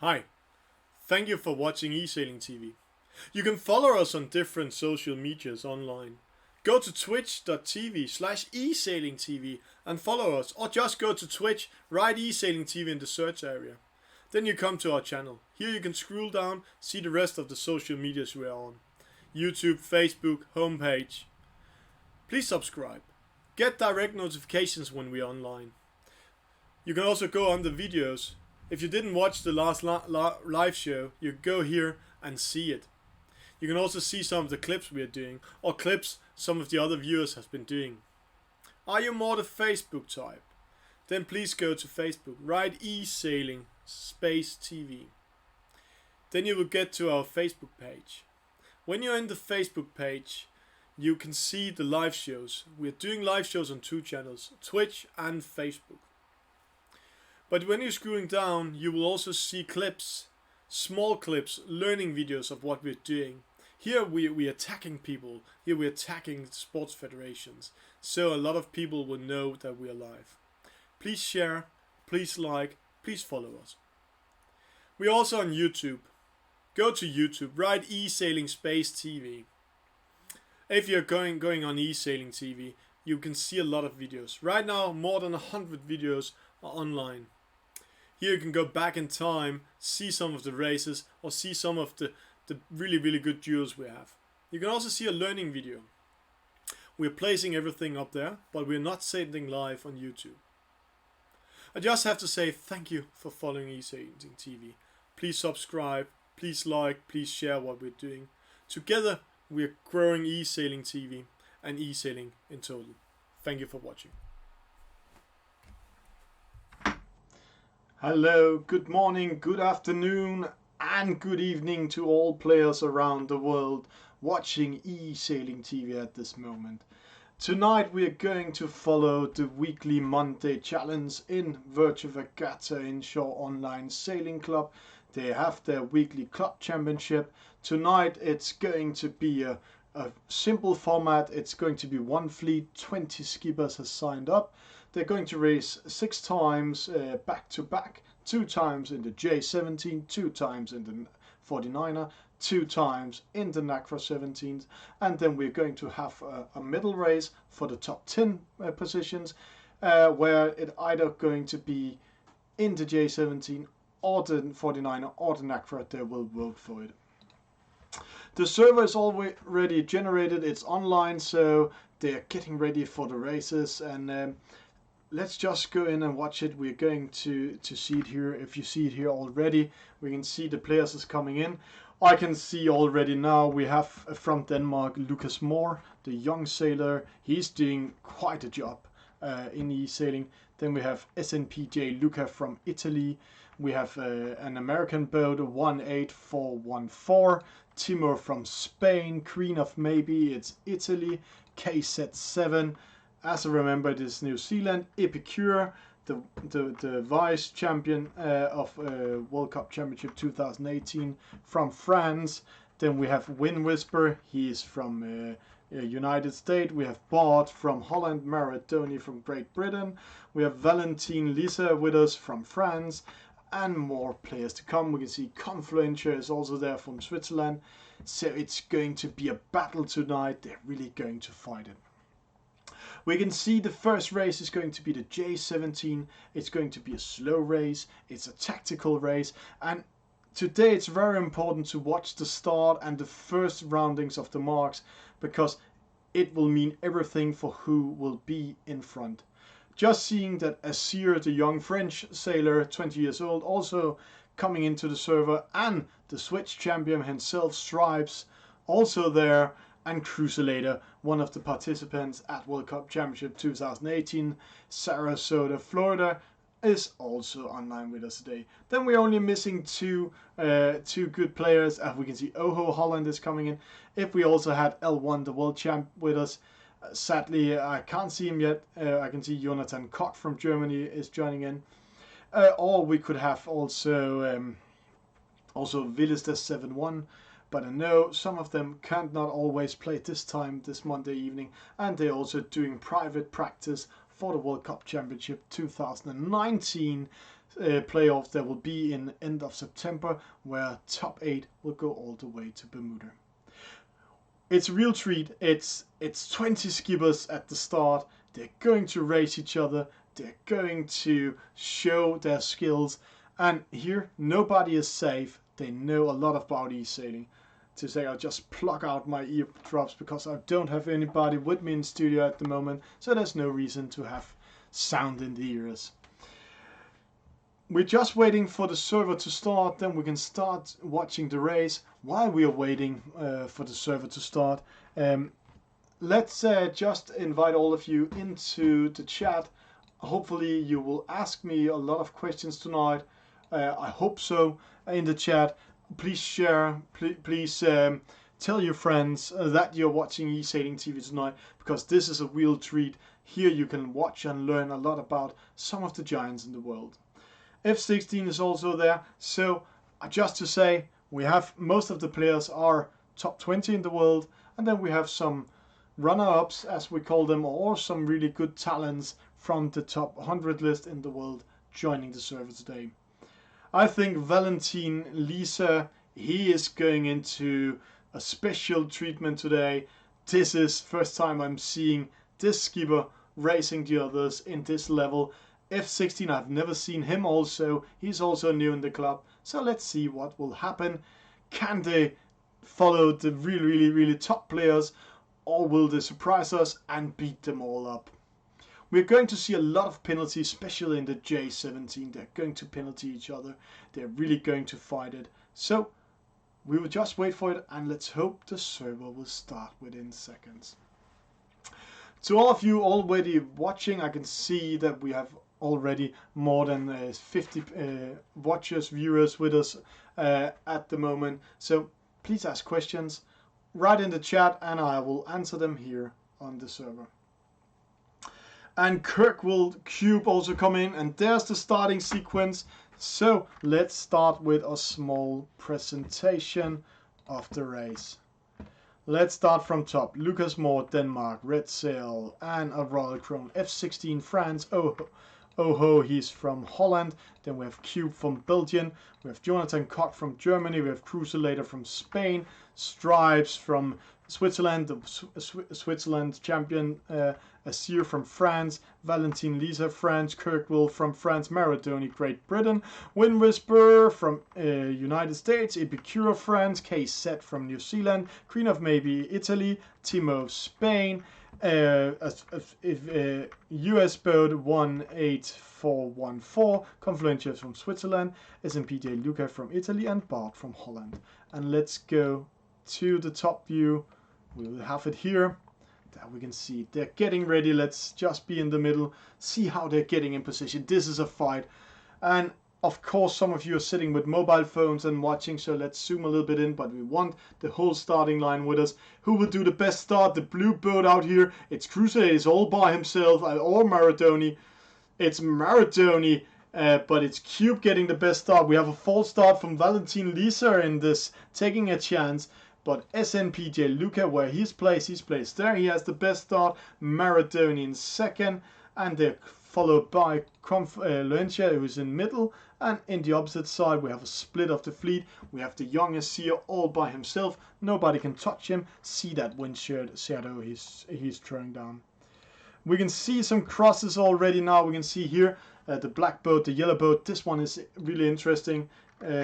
Hi, thank you for watching eSailingTV. You can follow us on different social medias online. Go to twitch.tv/eSailingTV and follow us, or just go to Twitch, write eSailingTV in the search area. Then you come to our channel. Here you can scroll down, see the rest of the social medias we are on. YouTube, Facebook, homepage. Please subscribe. Get direct notifications when we are online. You can also go on the videos. If you didn't watch the last live show, you go here and see it. You can also see some of the clips we are doing, or clips some of the other viewers have been doing. Are you more the Facebook type? Then please go to Facebook, write eSailing TV. Then you will get to our Facebook page. When you're in the Facebook page, you can see the live shows. We're doing live shows on two channels, Twitch and Facebook. But when you're scrolling down, you will also see clips, small clips, learning videos of what we're doing. Here we're attacking people. Here we're attacking sports federations. So a lot of people will know that we are live. Please share, please like, please follow us. We're also on YouTube. Go to YouTube, write eSailing TV. If you're going on eSailing TV, you can see a lot of videos. Right now, more than 100 videos are online. Here you can go back in time, see some of the races, or see some of the really good duels we have. You can also see a learning video. We're placing everything up there, but we're not sending live on YouTube. I just have to say thank you for following eSailing TV. Please subscribe, please like, please share what we're doing. Together we're growing eSailing TV and eSailing in total. Thank you for watching. Hello, good morning, good afternoon and good evening to all players around the world watching eSailing TV at this moment. Tonight we are going to follow the weekly Monday challenge in VRI Regatta Inshore Online Sailing Club. They have their weekly club championship. Tonight it's going to be a simple format. It's going to be one fleet, 20 skippers have signed up. They're going to race 6 times back to back, 2 times in the J17, 2 times in the 49er, 2 times in the NACRA 17s, and then we're going to have a middle race for the top 10 positions, where it either going to be in the J17 or the 49er or the NACRA. They will vote for it. The server is already generated, it's online, so they're getting ready for the races, and let's just go in and watch it. We're going to see it here. If you see it here already, we can see the players is coming in. I can see already now we have from Denmark Lucas Moore, the young sailor. He's doing quite a job in eSailing. Then we have SNPJ Luca from Italy. We have an American boat, 18414. Timur from Spain, Queen of Maybe, it's Italy. KZ7. As I remember, it is New Zealand. Epicure, the vice champion of World Cup Championship 2018 from France. Then we have Wind Whisper, he is from United States. We have Bart from Holland, Maradoni from Great Britain. We have Valentine Lisa with us from France, and more players to come. We can see Confluentia is also there from Switzerland. So it's going to be a battle tonight. They're really going to fight it. We can see the first race is going to be the J17. It's going to be a slow race. It's a tactical race. And today it's very important to watch the start and the first roundings of the marks, because it will mean everything for who will be in front. Just seeing that Azir, the young French sailor, 20 years old, also coming into the server, and the Switch champion himself, Stripes, also there, and Cruiselator, one of the participants at World Cup Championship 2018, Sarasota, Florida, is also online with us today. Then we're only missing two good players. We can see Oho Holland is coming in. If we also had L1, the world champ, with us, sadly I can't see him yet. I can see Jonathan Koch from Germany is joining in. Or we could have also Willis 7-1. But I know some of them can't not always play this time, this Monday evening, and they're also doing private practice for the World Cup Championship 2019 playoffs that will be in end of September, where top 8 will go all the way to Bermuda. It's a real treat. It's 20 skippers at the start. They're going to race each other. They're going to show their skills. And here, nobody is safe. They know a lot about e-sailing. To say, I'll just plug out my eardrops because I don't have anybody with me in the studio at the moment, so there's no reason to have sound in the ears. We're just waiting for the server to start, then we can start watching the race. While we are waiting for the server to start, let's just invite all of you into the chat. Hopefully you will ask me a lot of questions tonight. I hope so in the chat. Please share, please tell your friends that you're watching eSailing TV tonight, because this is a real treat. Here you can watch and learn a lot about some of the giants in the world. F16 is also there, so just to say, we have most of the players are top 20 in the world, and then we have some runner-ups, as we call them, or some really good talents from the top 100 list in the world joining the server today. I think Valentin Lisa, he is going into a special treatment today. This is first time I'm seeing this skipper racing the others in this level. F16, I've never seen him also. He's also new in the club. So let's see what will happen. Can they follow the really top players, or will they surprise us and beat them all up? We're going to see a lot of penalties, especially in the J17. They're going to penalty each other. They're really going to fight it. So we will just wait for it, and let's hope the server will start within seconds. To all of you already watching, I can see that we have already more than 50 watchers, viewers with us at the moment. So please ask questions, write in the chat, and I will answer them here on the server. And Kirk will Cube also come in, and there's the starting sequence. So let's start with a small presentation of the race. Let's start from top. Lucas Moore, Denmark, Red Sail, and a Royal Crown. F16, France. Oh, he's from Holland. Then we have Cube from Belgium. We have Jonathan Koch from Germany. We have Cruiselator from Spain. Stripes from Switzerland, the Switzerland champion. Asir from France. Valentin Lisa, France. Kirkwell from France. Maradoni, Great Britain. Wind Whisperer from United States. Epicure, France. KZ from New Zealand. Queen of Maybe, Italy. Timo, Spain. US boat 18414, Confluential from Switzerland, SNPJ Luca from Italy, and Bart from Holland. And let's go to the top view. We will have it here. There we can see they're getting ready. Let's just be in the middle, see how they're getting in position. This is a fight. And of course, some of you are sitting with mobile phones and watching, so let's zoom a little bit in, but we want the whole starting line with us. Who will do the best start? The blue boat out here, it's Crusader, is all by himself, or Maradoni. It's Maradoni, but it's Cube getting the best start. We have a false start from Valentin Lisa in this, taking a chance. But SNPJ Luca, where he's placed there, he has the best start. Maradoni in second, and they're followed by Confluential, who's in middle. And in the opposite side, we have a split of the fleet. We have the young Asir all by himself. Nobody can touch him. See that windshield shadow he's throwing down. We can see some crosses already now. We can see here the black boat, the yellow boat. This one is really interesting.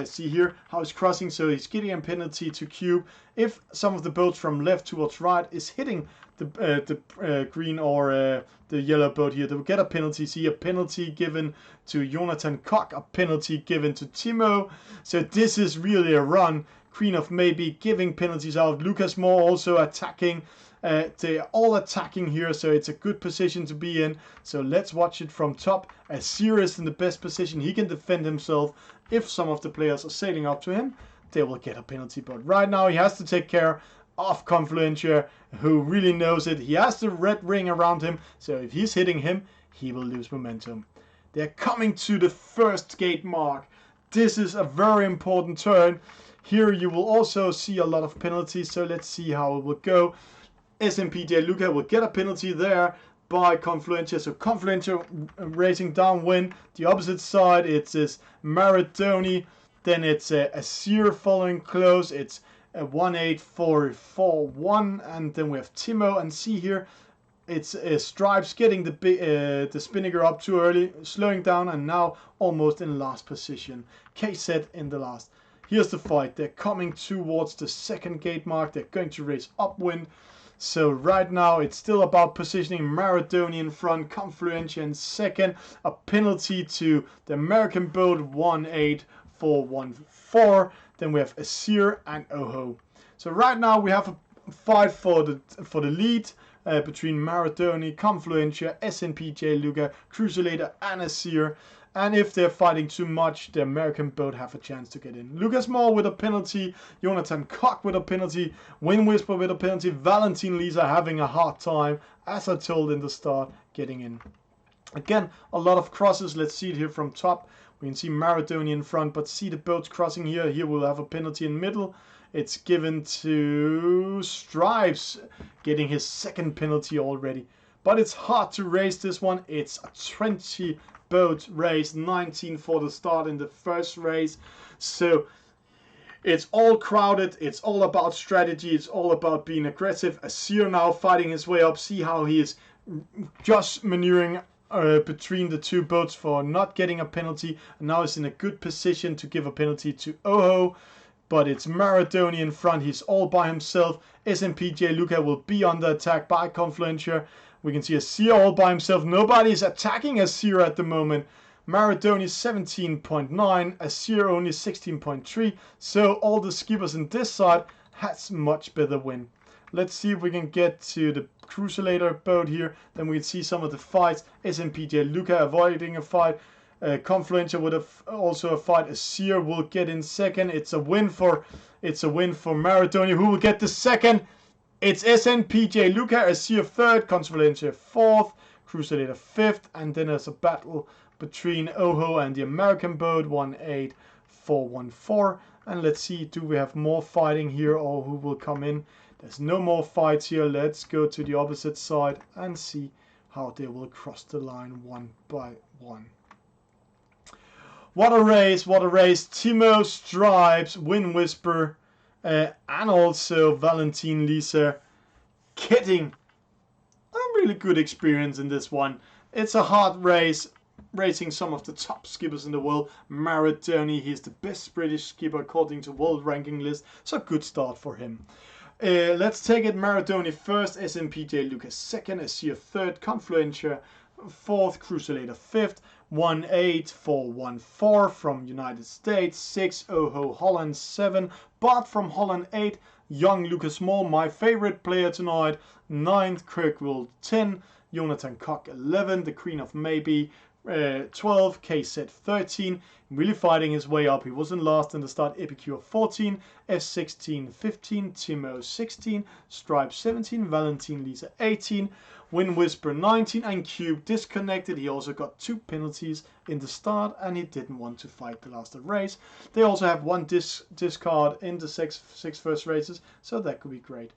See here how he's crossing, so he's getting a penalty to Cube. If some of the boats from left towards right is hitting the green or the yellow boat here, they will get a penalty. See a penalty given to Jonathan Koch, a penalty given to Timo. So this is really a run. Queen of Maybe giving penalties out. Lucas Moore also attacking. They are all attacking here, so it's a good position to be in. So let's watch it from top. Asir is in the best position. He can defend himself. If some of the players are sailing up to him, they will get a penalty. But right now he has to take care of Confluential, who really knows it. He has the red ring around him, so if he's hitting him, he will lose momentum. They're coming to the first gate mark. This is a very important turn. Here you will also see a lot of penalties, so let's see how it will go. SNPJ Luca will get a penalty there. by Confluentia. So Confluentia racing downwind. The opposite side, it's this Maradoni. Then it's a Asir following close. It's a 18441, and then we have Timo. And see here, it's Stripes getting the Spinnaker up too early, slowing down, and now almost in last position. KZ in the last. Here's the fight. They're coming towards the second gate mark. They're going to race upwind. So right now it's still about positioning. Maradoni in front, Confluentia in second. A penalty to the American boat, 18414. Then we have Asir and Oho. So right now we have a fight for the lead between Maradoni, Confluentia, SNPJ Luca, Cruiselator and Asir. And if they're fighting too much, the American boat have a chance to get in. Lucas Moore with a penalty, Jonathan Koch with a penalty, Wind Whisper with a penalty, Valentin Lisa having a hard time, as I told in the start, getting in. Again, a lot of crosses. Let's see it here from top. We can see Maradoni in front, but see the boats crossing here. Here we'll have a penalty in middle. It's given to Stripes, getting his second penalty already. But it's hard to race this one. It's a 20 boat race, 19 for the start in the first race. So it's all crowded. It's all about strategy. It's all about being aggressive. Asir now fighting his way up. See how he is just maneuvering between the two boats for not getting a penalty. And now he's in a good position to give a penalty to Oho. But it's Maradoni in front. He's all by himself. SMPJ Luca will be under attack by Confluentia. We can see Asir all by himself. Nobody is attacking Asir at the moment. Maradoni 17.9. Asir only 16.3. So all the skippers in this side has much better win. Let's see if we can get to the Cruiselator boat here. Then we can see some of the fights. SMPJ Luca avoiding a fight. Confluentia would have also a fight. Asir will get in second. It's a win for Maradoni. Who will get the second? It's SNPJ Luca. Asir third. Confluentia fourth. Cruiselator fifth. And then there's a battle between Oho and the American boat, 18414. And let's see, do we have more fighting here or who will come in? There's no more fights here. Let's go to the opposite side and see how they will cross the line one by one. What a race, what a race. Timo, Stripes, Wind Whisper, and also Valentin Lisa getting a really good experience in this one. It's a hard race, racing some of the top skippers in the world. Maradoni, he's the best British skipper according to world ranking list, so good start for him. Let's take it. Maradoni first, SMPJ Lucas second, Asir third, Confluentia fourth, Cruiselator fifth, 18414 from United States, 6 Oho Holland 7, Bart from Holland 8, young Lucas Moore, my favorite player tonight, 9th Kirkwood 10, Jonathan Koch 11, the Queen of Maybe 12, KZ 13, really fighting his way up. He wasn't last in the start. Epicure 14, F16 15, Timo 16, Stripe 17, Valentin Lisa 18, Wind Whisper 19, and Cube disconnected. He also got 2 penalties in the start and he didn't want to fight the last race. They also have 1 discard in the 6 first races, so that could be great.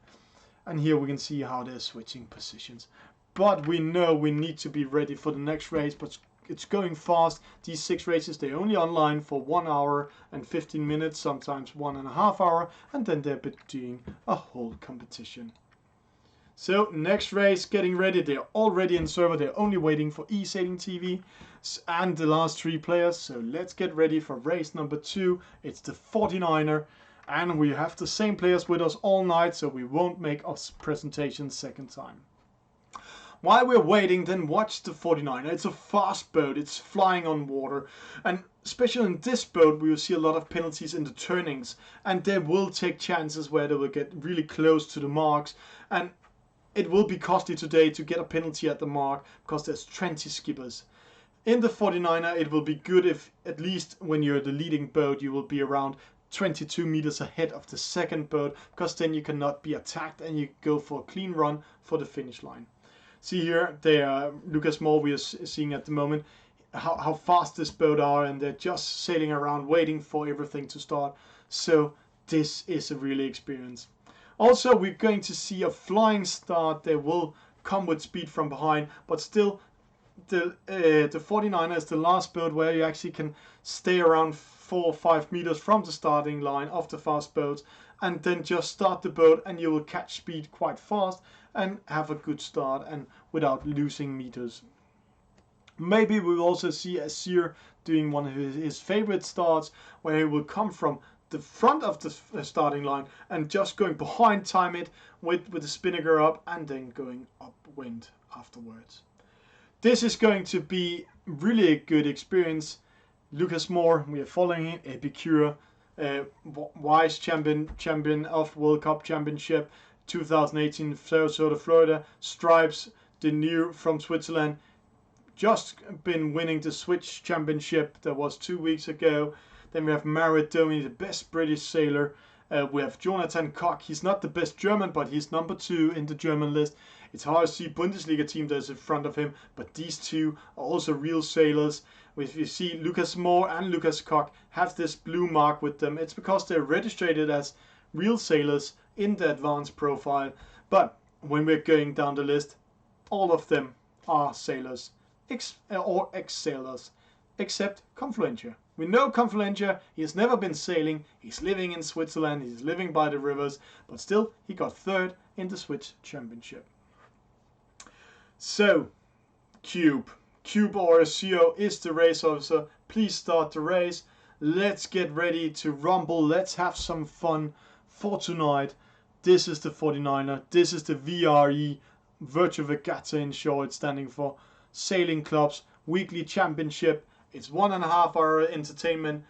And here we can see how they're switching positions. But we know we need to be ready for the next race, but it's going fast. These 6 races, they're only online for 1 hour and 15 minutes, sometimes 1.5 hours, and then they're doing a whole competition. So next race, getting ready. They're already in server. They're only waiting for eSailingTV and the last 3 players. So let's get ready for race number 2. It's the 49er. And we have the same players with us all night, so we won't make us presentation second time. While we're waiting, then watch the 49er. It's a fast boat. It's flying on water. And especially in this boat, we will see a lot of penalties in the turnings. And they will take chances where they will get really close to the marks. And it will be costly today to get a penalty at the mark because there's 20 skippers. In the 49er, it will be good if at least when you're the leading boat, you will be around 22 meters ahead of the second boat, because then you cannot be attacked and you go for a clean run for the finish line. See here, they are Lucas Moore we are seeing at the moment how fast this boat are, and they're just sailing around waiting for everything to start. So this is a really experience. Also, we're going to see a flying start. They will come with speed from behind, but still the 49er is the last boat where you actually can stay around 4 or 5 meters from the starting line of the fast boats, and then just start the boat, and you will catch speed quite fast and have a good start and without losing meters. Maybe we'll also see Azir doing one of his favorite starts, where he will come from the front of the starting line and just going behind, time it with the spinnaker up, and then going upwind afterwards. This is going to be really a good experience. Lucas Moore, we are following him. Epicure, Wise champion of World Cup Championship 2018, Sarasota, Florida. Stripes, the new from Switzerland, just been winning the Switch Championship. That was 2 weeks ago. Then we have Maradoni, the best British sailor. We have Jonathan Koch. He's not the best German, but he's number 2 in the German list. It's hard to see Bundesliga team that's in front of him, but these two are also real sailors. If you see Lucas Moore and Lucas Koch have this blue mark with them, it's because they're registered as real sailors in the advanced profile. But when we're going down the list, all of them are sailors, or ex-sailors, except Confluentia. We know Confluentia, he has never been sailing, he's living in Switzerland, he's living by the rivers, but still he got 3rd in the Switch Championship. So, Cube or CEO is the race officer. Please start the race. Let's get ready to rumble. Let's have some fun for tonight. This is the 49er. This is the VRI, Virtual Regatta in short, it's standing for Sailing Club's Weekly Championship. It's 1.5 hour entertainment.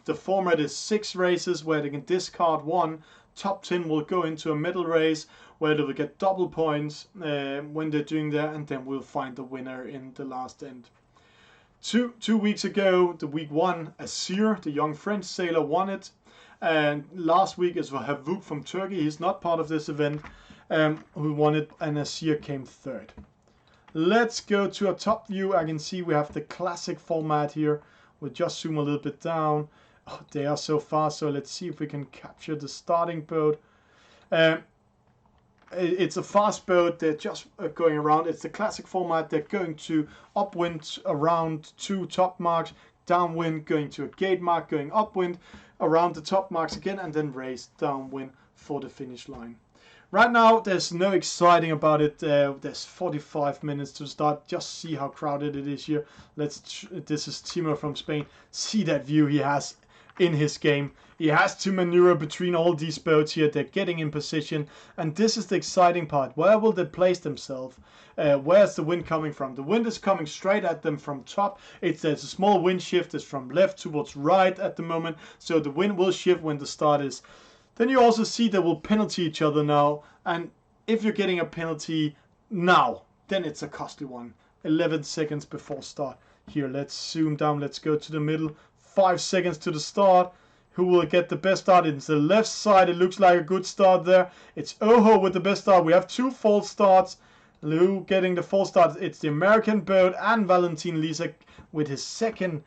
The format is 6 races where they can discard 1. Top 10 will go into a medal race where they will get double points when they're doing that, and then we'll find the winner in the last end. Two weeks ago, the week 1, Azir, the young French sailor, won it. And last week is for Havuk from Turkey. He's not part of this event, who won it, and Azir came 3rd. Let's go to a top view. I can see we have the classic format here. We'll just zoom a little bit down. Oh, they are so fast, so let's see if we can capture the starting boat. It's a fast boat. They're just going around. It's the classic format. They're going to upwind around 2 top marks, downwind going to a gate mark, going upwind around the top marks again, and then race downwind for the finish line. Right now, there's no exciting about it. There's 45 minutes to start. Just see how crowded it is here. This is Timo from Spain. See that view he has in his game. He has to maneuver between all these boats here. They're getting in position, and this is the exciting part. Where will they place themselves? Where's the wind coming from? The wind is coming straight at them from top. There's a small wind shift. It's from left towards right at the moment, so the wind will shift when the start is. Then you also see they will penalty each other now, and if you're getting a penalty now, then it's a costly one. 11 seconds before start. Here, let's zoom down. Let's go to the middle. 5 seconds to the start. Who will get the best start? It's the left side. It looks like a good start there. It's Oho with the best start. We have 2 false starts. Who getting the false start? It's the American boat and Valentin Lisa with his 2nd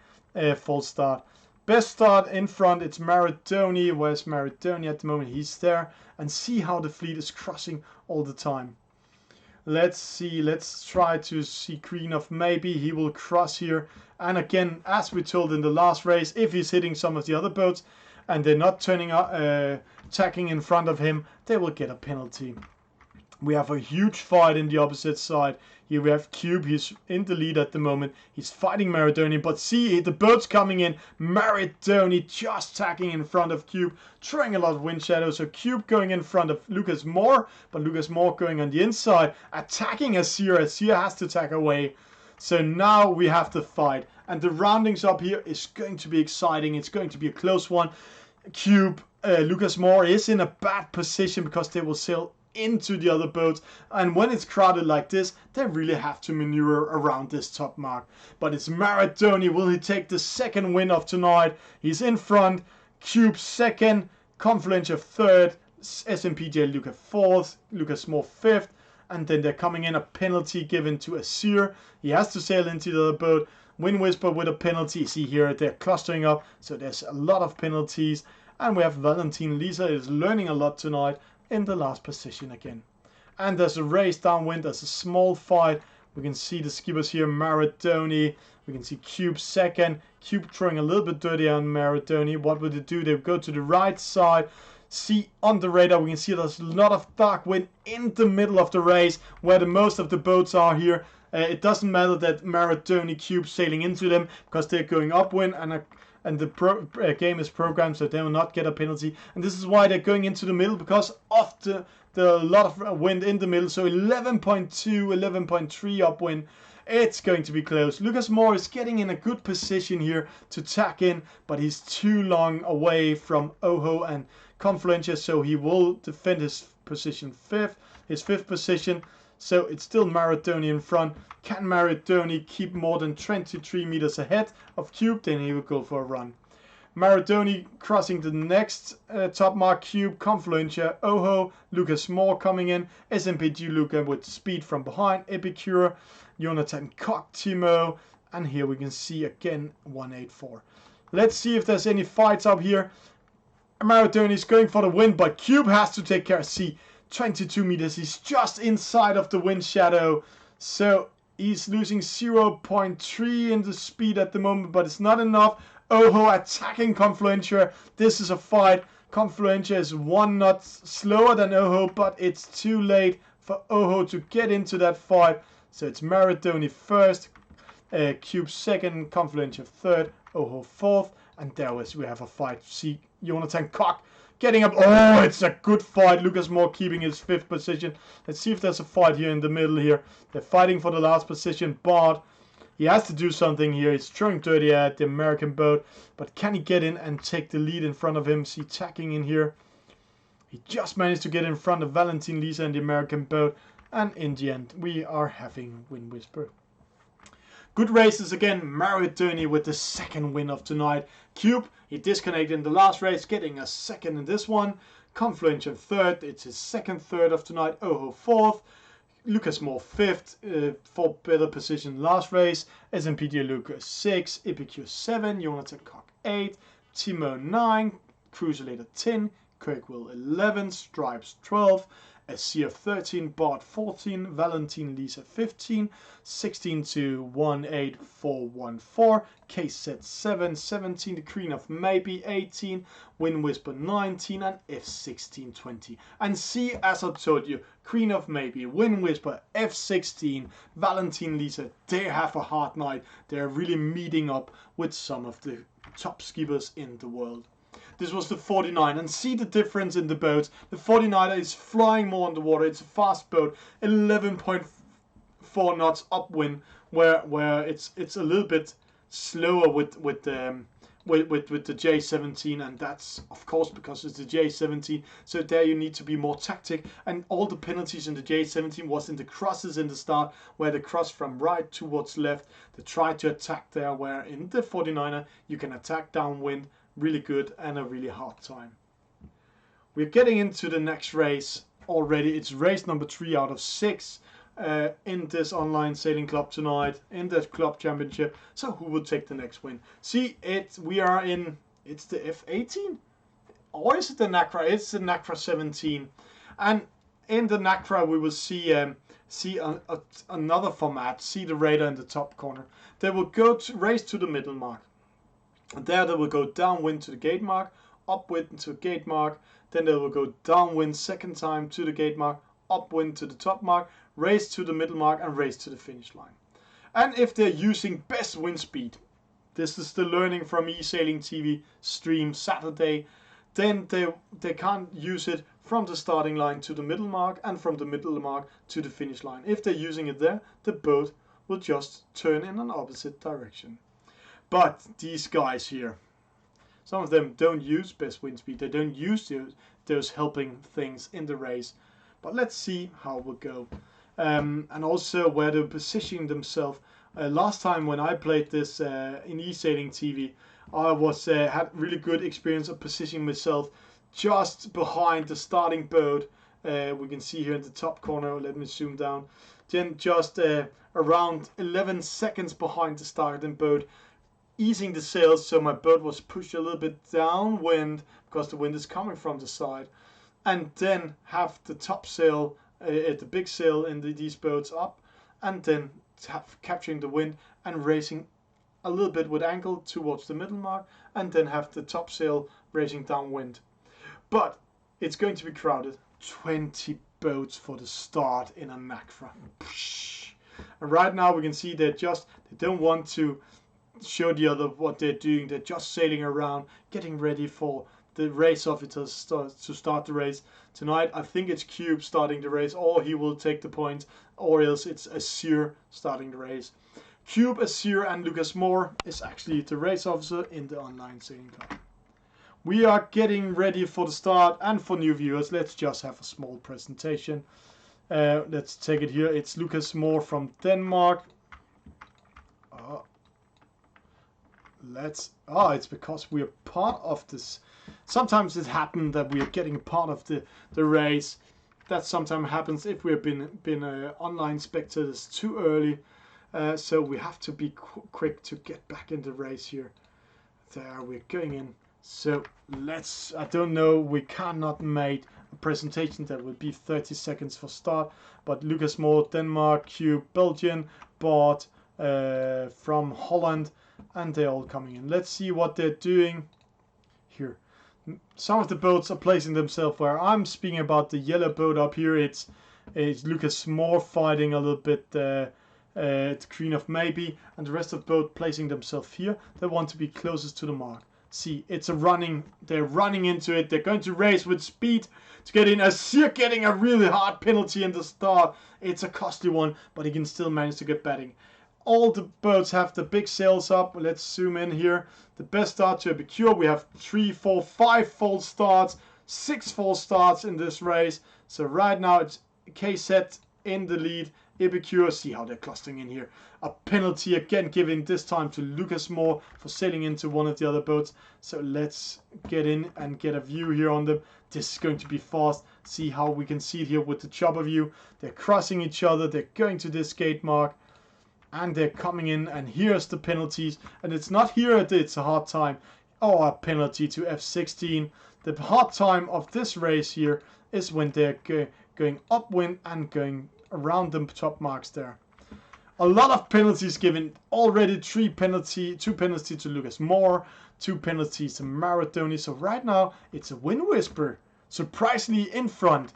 false start. Best start in front, it's Maradoni. Where's Maradoni at the moment? He's there. And see how the fleet is crossing all the time. Let's see. Let's try to see Kreenov. Maybe he will cross here. And again, as we told in the last race, if he's hitting some of the other boats and they're not turning up, attacking in front of him, they will get a penalty. We have a huge fight in the opposite side. Here we have Cube. He's in the lead at the moment. He's fighting Maradoni, but see the boat's coming in. Maradoni just tacking in front of Cube, throwing a lot of wind shadow. So Cube going in front of Lucas Moore, but Lucas Moore going on the inside, attacking Azir. Azir has to tack away. So now we have to fight, and the roundings up here is going to be exciting. It's going to be a close one. Cube, Lucas Moore is in a bad position because they will sail into the other boats, and when it's crowded like this, they really have to maneuver around this top mark. But it's Maradoni. Will he take the 2nd win of tonight? He's in front. Cube 2nd, Confluentia 3rd, SMPJ Luca 4th, Lucas Moore 5th, and then they're coming in a penalty given to Azir. He has to sail into the other boat. Wind Whisper with a penalty. See here, they're clustering up, so there's a lot of penalties. And we have Valentin Lisa is learning a lot tonight in the last position again. And there's a race downwind. There's a small fight. We can see the skippers here, Maradoni. We can see Cube second. Cube throwing a little bit dirty on Maradoni. What would it do? They go to the right side. See on the radar, we can see there's a lot of dark wind in the middle of the race where the most of the boats are here. It doesn't matter that Maradoni Cube sailing into them because they're going upwind, and the game is programmed so they will not get a penalty. And this is why they're going into the middle, because of the lot of wind in the middle. So 11.2, 11.3 upwind. It's going to be close. Lucas Moore is getting in a good position here to tack in, but he's too long away from Ojo and Confluencia, so he will defend his position his fifth position. So it's still Maradoni in front. Can Maradoni keep more than 23 meters ahead of Cube? Then he will go for a run. Maradoni crossing the next top mark, Cube, Confluencia, Ojo, Lucas Moore coming in, SMP Luca with speed from behind, Epicure, Jonathan Koch, Timo, and here we can see again 184. Let's see if there's any fights up here. Maradoni is going for the win, but Cube has to take care. See, 22 meters, he's just inside of the wind shadow, so he's losing 0.3 in the speed at the moment, but it's not enough. Ojo attacking Confluencia. This is a fight. Confluencia is 1 knot slower than Ojo, but it's too late for Ojo to get into that fight. So it's Maradoni first, Cube second, Confluencia third, Ojo fourth, and there we have a fight. See, Jonathan Koch getting up. Oh, it's a good fight. Lucas Moore keeping his fifth position. Let's see if there's a fight here in the middle here. They're fighting for the last position. Bart, he has to do something here. He's throwing dirty at the American boat, but can he get in and take the lead in front of him? See, tacking in here. He just managed to get in front of Valentin Lisa and the American boat, and in the end, we are having Wind Whisper. Good races again. Maradoni with the second win of tonight. Cube, he disconnected in the last race, getting a second in this one. Confluencia third. It's his second third of tonight. Ojo fourth. Lucas Moore fifth for better position last race. SMP Lucas 6. Epicure 7. Jonathan Koch 8. Timo 9. Cruiselator 10. Kirkwell 11. Stripes 12. SCF 13, Bart 14, Valentin Lisa 15, 16 to 18414, KZ 7, 17, the Queen of Maybe 18, Wind Whisper 19, and F16 20. And see, as I told you, Queen of Maybe, Wind Whisper, F16, Valentin Lisa, they have a hard night. They're really meeting up with some of the top skippers in the world. This was the 49, and see the difference in the boats. The 49er is flying more on the water. It's a fast boat, 11.4 knots upwind, where it's a little bit slower with the J17, and that's of course because it's the J17. So there you need to be more tactic, and all the penalties in the J17 was in the crosses in the start, where they cross from right towards left. They tried to attack there, where in the 49er you can attack downwind really good and a really hard time. We're getting into the next race already. It's race number 3 out of 6 in this online sailing club tonight, in the club championship. So who will take the next win? See, we are in, it's the F18? Or is it the NACRA? It's the NACRA 17. And in the NACRA we will see another format. See the radar in the top corner. They will go to race to the middle mark. And there they will go downwind to the gate mark, upwind to the gate mark, then they will go downwind second time to the gate mark, upwind to the top mark, race to the middle mark, and race to the finish line. And if they're using best wind speed, this is the learning from eSailingTV stream Saturday, then they can't use it from the starting line to the middle mark and from the middle mark to the finish line. If they're using it there, the boat will just turn in an opposite direction. But these guys here, some of them don't use best wind speed. They don't use those helping things in the race. But let's see how it will go. And also where they're positioning themselves. Last time when I played this in eSailingTV, I had really good experience of positioning myself just behind the starting boat. We can see here in the top corner. Let me zoom down. Then just around 11 seconds behind the starting boat, easing the sails so my boat was pushed a little bit downwind because the wind is coming from the side, and then have the top sail the big sail in these boats up, and then capturing the wind and racing a little bit with angle towards the middle mark, and then have the top sail racing downwind. But it's going to be crowded. 20 boats for the start in a NACFRA. And right now we can see they don't want to show the other what they're doing. They're just sailing around, getting ready for the race officers to start the race. Tonight I think it's Cube starting the race, or he will take the points, or else it's Asir starting the race. Cube, Asir and Lucas Moore is actually the race officer in the online sailing club. We are getting ready for the start, and for new viewers, let's just have a small presentation. Let's take it here. It's Lucas Moore from Denmark. It's because we are part of this. Sometimes it happens that we are getting part of the race. That sometimes happens if we have been online spectators too early. So we have to be quick to get back in the race here. There, we're going in. So I don't know, we cannot make a presentation that will be 30 seconds for start, but Lucas Moore, Denmark, Cube, Belgian, Bart from Holland, and they're all coming in. Let's see what they're doing here. Some of the boats are placing themselves where I'm speaking about. The yellow boat up here, it's Lucas Moore fighting a little bit the Queen of Maybe, and the rest of the boat placing themselves here. They want to be closest to the mark. See, they're running into it. They're going to race with speed to get in. Asir getting a really hard penalty in the start. It's a costly one, but he can still manage to get batting. All the boats have the big sails up. Let's zoom in here. The best start to Epicure. We have 3, 4, 5 false starts, 6 false starts in this race. So right now it's KZ in the lead. Epicure, see how they're clustering in here. A penalty again given this time to Lucas Moore for sailing into one of the other boats. So let's get in and get a view here on them. This is going to be fast. See how we can see it here with the chopper view. They're crossing each other. They're going to this gate mark. And they're coming in. And here's the penalties. And it's not here it's a hard time. Oh, a penalty to F16. The hard time of this race here is when they're going upwind and going around the top marks there. A lot of penalties given already. 2 penalties to Lucas Moore, 2 penalties to Maradoni. So right now it's a Wind Whisper surprisingly in front,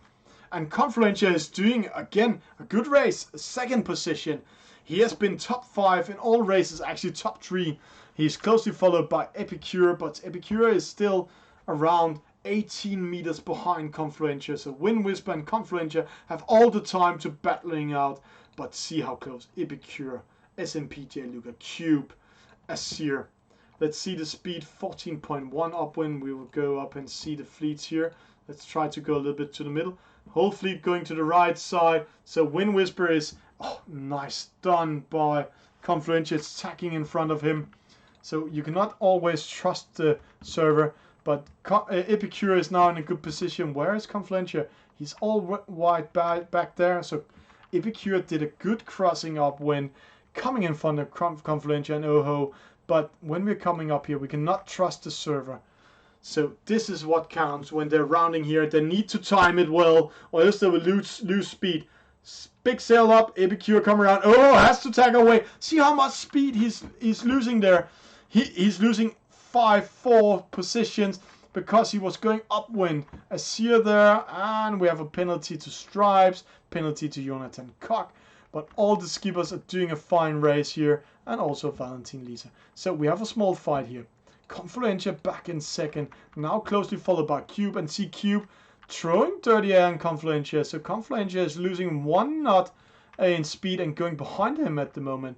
and Confluentia is doing again a good race, 2nd position. He has been top 5 in all races, actually top 3. He's closely followed by Epicure, but Epicure is still around 18 meters behind Confluentia. So Wind Whisper and Confluentia have all the time to battling out. But see how close. Epicure, SMPJ Luca, Cube, Asir. Let's see the speed, 14.1 upwind. We will go up and see the fleets here. Let's try to go a little bit to the middle. Whole fleet going to the right side. So Wind Whisper is, nice done by Confluentia. It's tacking in front of him. So you cannot always trust the server. But Epicure is now in a good position. Where is Confluentia? He's all wide back there. So Epicure did a good crossing up when coming in front of Confluentia and Oho. But when we're coming up here, we cannot trust the server. So this is what counts when they're rounding here. They need to time it well, or else they will lose speed. Big sail up, Epicure come around. Oh, has to tag away. See how much speed he's losing there. He's losing 5-4 positions because he was going upwind. Asir there, and we have a penalty to Stripes, penalty to Jonathan Koch. But all the skippers are doing a fine race here, and also Valentin Lisa. So we have a small fight here. Confluentia back in 2nd, now closely followed by Cube, and see Cube throwing dirty air on Confluentia. So Confluentia is losing 1 knot in speed and going behind him at the moment.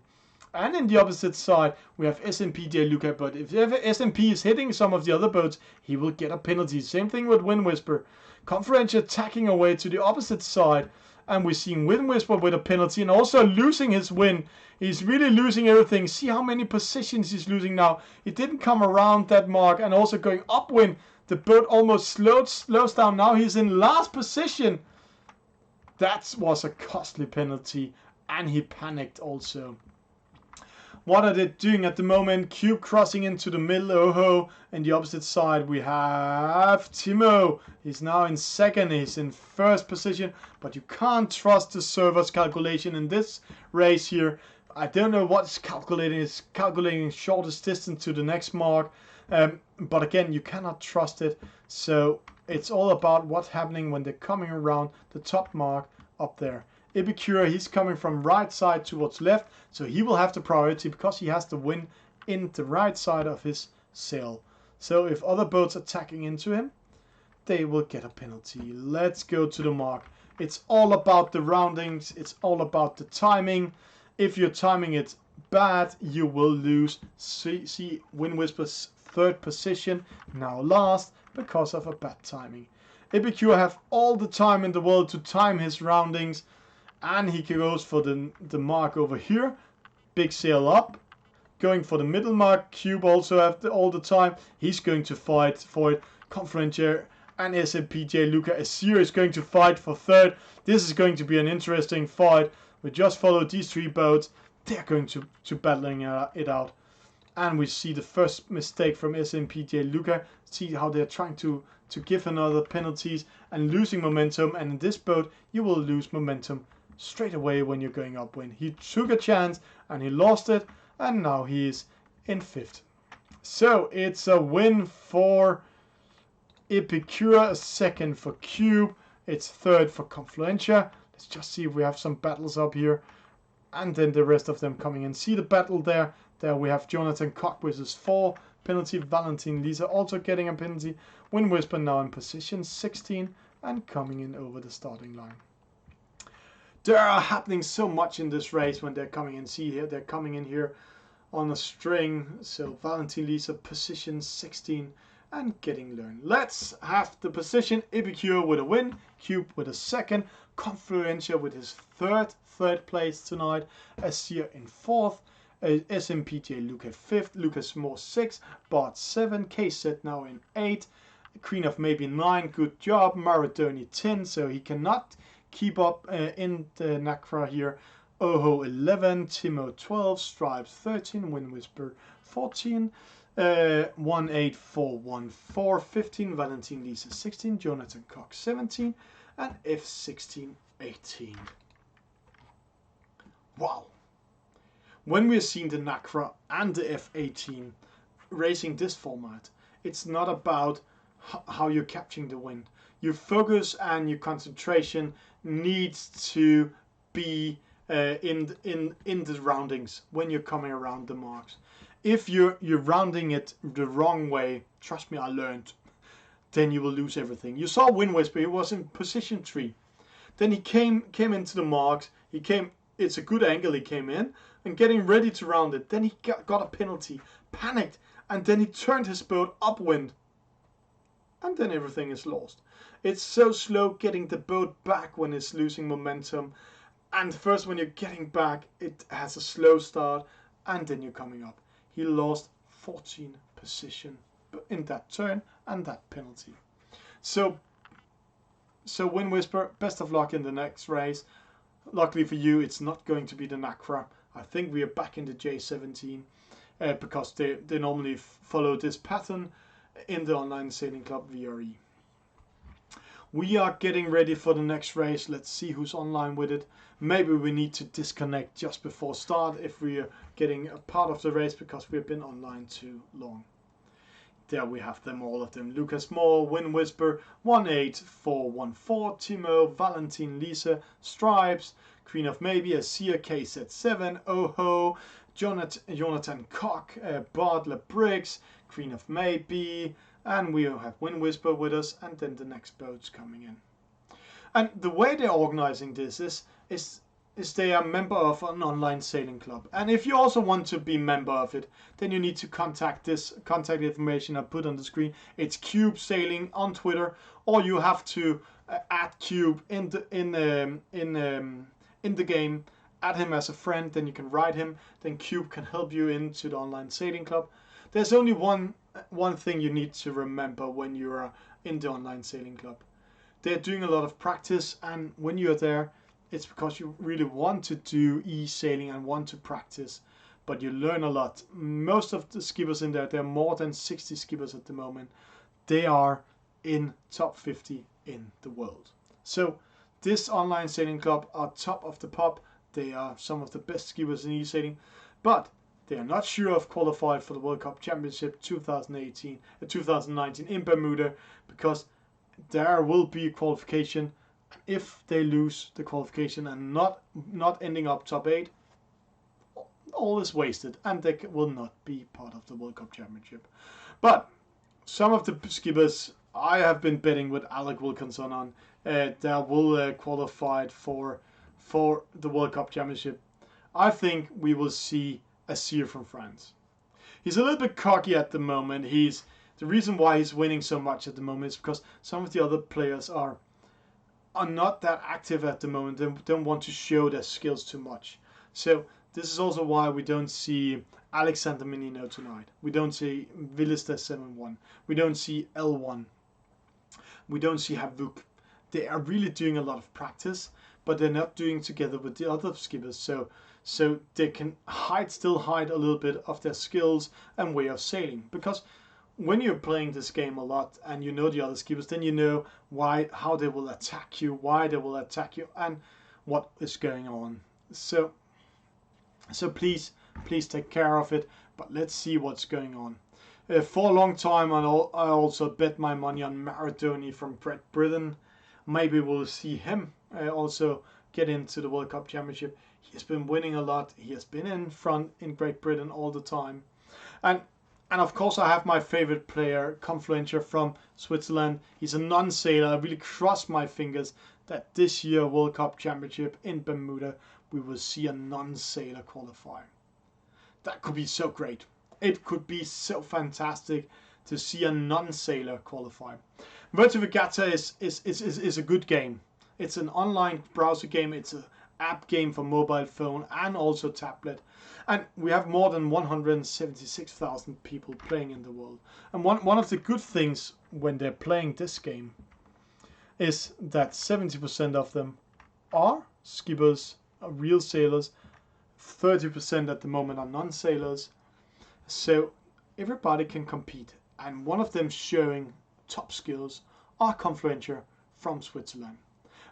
And in the opposite side, we have SMP De Luca, but if ever SMP is hitting some of the other boats, he will get a penalty. Same thing with Wind Whisper. Confluentia attacking away to the opposite side, and we're seeing Wind Whisper with a penalty and also losing his win. He's really losing everything. See how many positions he's losing now. He didn't come around that mark, and also going upwind. The boat almost slows down. Now he's in last position. That was a costly penalty, and he panicked also. What are they doing at the moment? Cube crossing into the middle. Oh, and the opposite side we have Timo. He's now in second. He's in first position, but you can't trust the server's calculation in this race here. I don't know what's calculating. It's calculating shortest distance to the next mark. But again, you cannot trust it. So it's all about what's happening when they're coming around the top mark up there. Epicure, he's coming from right side towards left, so he will have the priority because he has the win in the right side of his sail. So if other boats attacking into him, they will get a penalty. Let's go to the mark. It's all about the roundings. It's all about the timing. If you're timing it bad, you will lose. See Wind Whisper's third position, now last, because of a bad timing. Epicure have all the time in the world to time his roundings, and he goes for the mark over here. Big sail up. Going for the middle mark. Cube also have all the time. He's going to fight for it. Confluencer and SMPJ Luca Asir is going to fight for third. This is going to be an interesting fight. We just followed these three boats. They're going to battling it out. And we see the first mistake from SMPJ Luca. See how they're trying to give another penalties and losing momentum. And in this boat, you will lose momentum straight away when you're going upwind. He took a chance and he lost it, and now he is in fifth. So it's a win for Epicure, a second for Cube, it's third for Confluentia. Let's just see if we have some battles up here, and then the rest of them coming in. See the battle there. There we have Jonathan Koch with his 4 penalty. Valentin Lisa also getting a penalty. Wind Whisper now in position 16 and coming in over the starting line. There are happening so much in this race when they're coming in. See here, they're coming in here on a string. So Valentin Lisa position 16 and getting learned. Let's have the position. Epicure with a win, Cube with a second, Confluentia with his third place tonight, Asir in fourth, SMPJ Luca 5th, Lucas Moore 6th, Bart 7, KZ now in 8, Queen of Maybe 9, good job, Maradoni 10, so he cannot keep up in the NACRA here. Oho 11, Timo 12, Stripes 13, Wind Whisper 14, 18414 15, Valentin Lisa 16, Jonathan Cox 17, and F16 18. Wow! When we're seeing the NACRA and the F18 racing this format, it's not about how you're capturing the wind. Your focus and your concentration needs to be in the roundings when you're coming around the marks. If you're rounding it the wrong way, trust me, I learned, then you will lose everything. You saw Wind Whisper, he was in position 3. Then he came into the marks. It's a good angle he came in and getting ready to round it. Then he got a penalty, panicked, and then he turned his boat upwind. And then everything is lost. It's so slow getting the boat back when it's losing momentum. And first when you're getting back, it has a slow start, and then you're coming up. He lost 14 position in that turn and that penalty. So Wind Whisper, best of luck in the next race. Luckily for you, it's not going to be the NACRA. I think we are back in the J17 because they normally follow this pattern in the Online Sailing Club VRI. We are getting ready for the next race. Let's see who's online with it. Maybe we need to disconnect just before start if we are getting a part of the race because we've been online too long. There we have them, all of them. Lucas Moore, Wind Whisper, 18414, Timo, Valentin Lisa, Stripes, Queen of Maybe, Asir, KZ7, Oho, Jonathan Koch, Bartler Briggs, Queen of Maybe, and we have Wind Whisper with us, and then the next boat's coming in. And the way they're organizing this is they are a member of an online sailing club. And if you also want to be a member of it, then you need to contact this contact information I put on the screen. It's Cube Sailing on Twitter, or you have to add Cube in the game. Add him as a friend, then you can write him. Then Cube can help you into the online sailing club. There's only one thing you need to remember when you are in the online sailing club. They're doing a lot of practice, and when you're there, it's because you really want to do e-sailing and want to practice. but you learn a lot. Most of the skippers in there are more than 60 skippers at the moment. They are in top 50 in the world. So this online sailing club are top of the pop. They are some of the best skippers in e-sailing, but they are not sure of qualified for the World Cup Championship 2019 in Bermuda, because there will be a qualification. If they lose the qualification and not ending up top 8, all is wasted and they will not be part of the World Cup Championship. But some of the skippers I have been betting with Alec Wilkinson on that will qualify for the World Cup Championship. I think we will see a Cyr from France. He's a little bit cocky at the moment. The reason why he's winning so much at the moment is because some of the other players are not that active at the moment. They don't want to show their skills too much. So this is also why we don't see Alexander Menino tonight. We don't see Willester 7-1. We don't see L1. We don't see Havuk. They are really doing a lot of practice, but they're not doing together with the other skippers. So they can still hide a little bit of their skills and way of sailing. Because when you're playing this game a lot and you know the other skippers, then you know how they will attack you, and what is going on. So please take care of it. But let's see what's going on. For a long time, I also bet my money on Maradoni from Great Britain. Maybe we'll see him also get into the World Cup Championship. He has been winning a lot. He has been in front in Great Britain all the time. And of course I have my favorite player, Confluentia from Switzerland. He's a non-sailor. I really cross my fingers that this year World Cup Championship in Bermuda we will see a non-sailor qualify. That could be so great. It could be so fantastic to see a non-sailor qualify. Virtual Regatta is a good game. It's an online browser game. It's an app game for mobile phone and also tablet. And we have more than 176,000 people playing in the world. And one of the good things when they're playing this game is that 70% of them are skippers, are real sailors. 30% at the moment are non-sailors. So everybody can compete. And one of them showing top skills are Confluentia from Switzerland.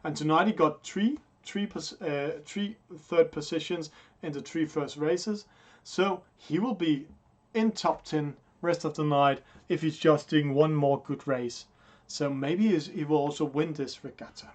And tonight he got three third positions in the 3 first races. So he will be in top 10 rest of the night if he's just doing one more good race. So maybe he will also win this regatta.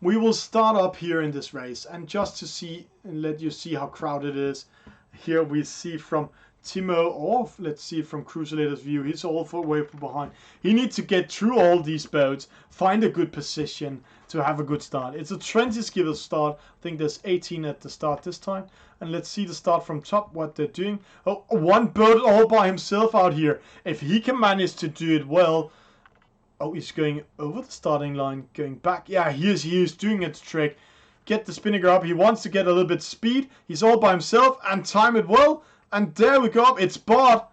We will start up here in this race, and just to see and let you see how crowded it is. Here we see from Timo, or let's see from Cruiselator's view, he's all way from behind. He needs to get through all these boats, find a good position to have a good start. It's a 20 skipper start. I think there's 18 at the start this time. And let's see the start from top, what they're doing. Oh, one boat all by himself out here. If he can manage to do it well. Oh, he's going over the starting line, going back. Yeah, he is doing its trick. Get the spinnaker up. He wants to get a little bit speed. He's all by himself and time it well. And there we go. It's Bart.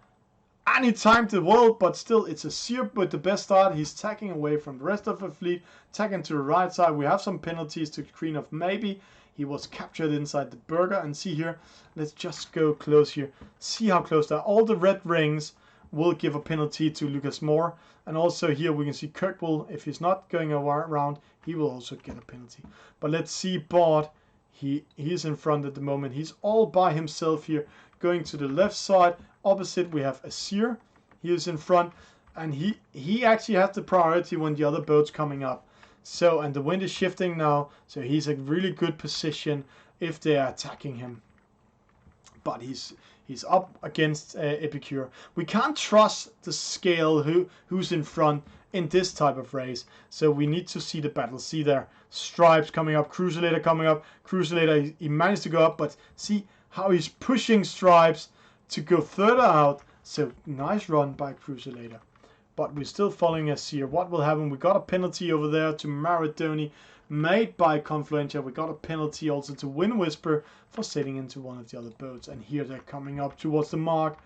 And he timed it well, but still it's a Cyr with the best start. He's tacking away from the rest of the fleet, tacking to the right side. We have some penalties to screen off maybe. He was captured inside the burger. And see here, let's just go close here. See how close they are. All the red rings will give a penalty to Lucas Moore. And also here we can see Kirkwell, if he's not going around, he will also get a penalty. But let's see Bart. He's in front at the moment. He's all by himself here. Going to the left side. Opposite we have a Cyr. He is in front. And he actually has the priority when the other boat's coming up. So, and the wind is shifting now. So he's a really good position if they are attacking him. But he's up against Epicure. We can't trust the scale who's in front in this type of race. So we need to see the battle. See there, Stripes coming up, Cruiselator coming up. Cruiselator, he managed to go up, but see how he's pushing Stripes to go further out. So nice run by Cruiselator. But we're still following us here. What will happen? We got a penalty over there to Maradoni made by Confluentia. We got a penalty also to Wind Whisper for sailing into one of the other boats. And here they're coming up towards the mark.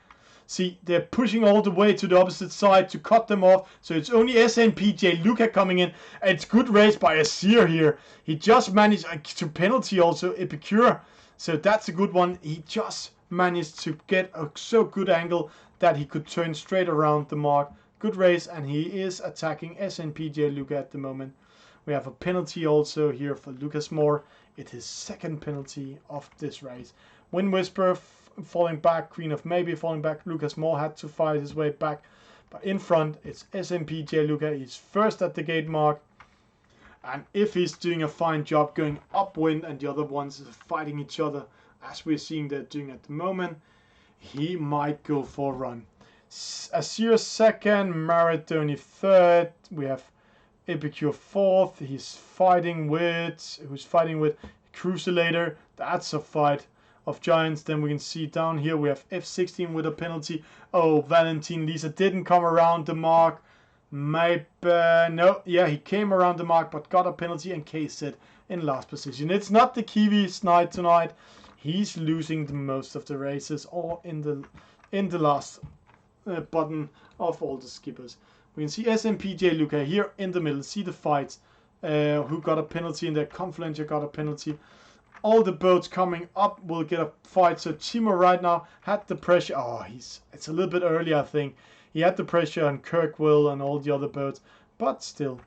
See, they're pushing all the way to the opposite side to cut them off. So it's only SNPJ Luca coming in. And it's good race by a Cyr here. He just managed to penalty also Epicure. So that's a good one. He just managed to get a so good angle that he could turn straight around the mark. Good race, and he is attacking SNPJ Luca at the moment. We have a penalty also here for Lucas Moore. It is second penalty of this race. Wind Whisper falling back, Queen of Maybe falling back. Lucas Moore had to fight his way back. But in front, it's SNPJ Luca. He's first at the gate mark. And if he's doing a fine job going upwind and the other ones are fighting each other, as we're seeing they're doing at the moment, he might go for a run. Azir second, Maradoni third. We have Epicure fourth. Who's fighting with Crucilator. That's a fight of giants. Then we can see down here we have F16 with a penalty. Oh, Valentin Lisa didn't come around the mark. Maybe no, yeah, he came around the mark but got a penalty and KZ in last position. It's not the Kiwi's night tonight. He's losing the most of the races, or in the last button of all the skippers. We can see SNPJ Luca here in the middle. See the fights. Who got a penalty in there? Confluencer got a penalty. All the boats coming up will get a fight. So Timo right now had the pressure. Oh, it's a little bit early, I think. He had the pressure on Kirkwell and all the other boats, but still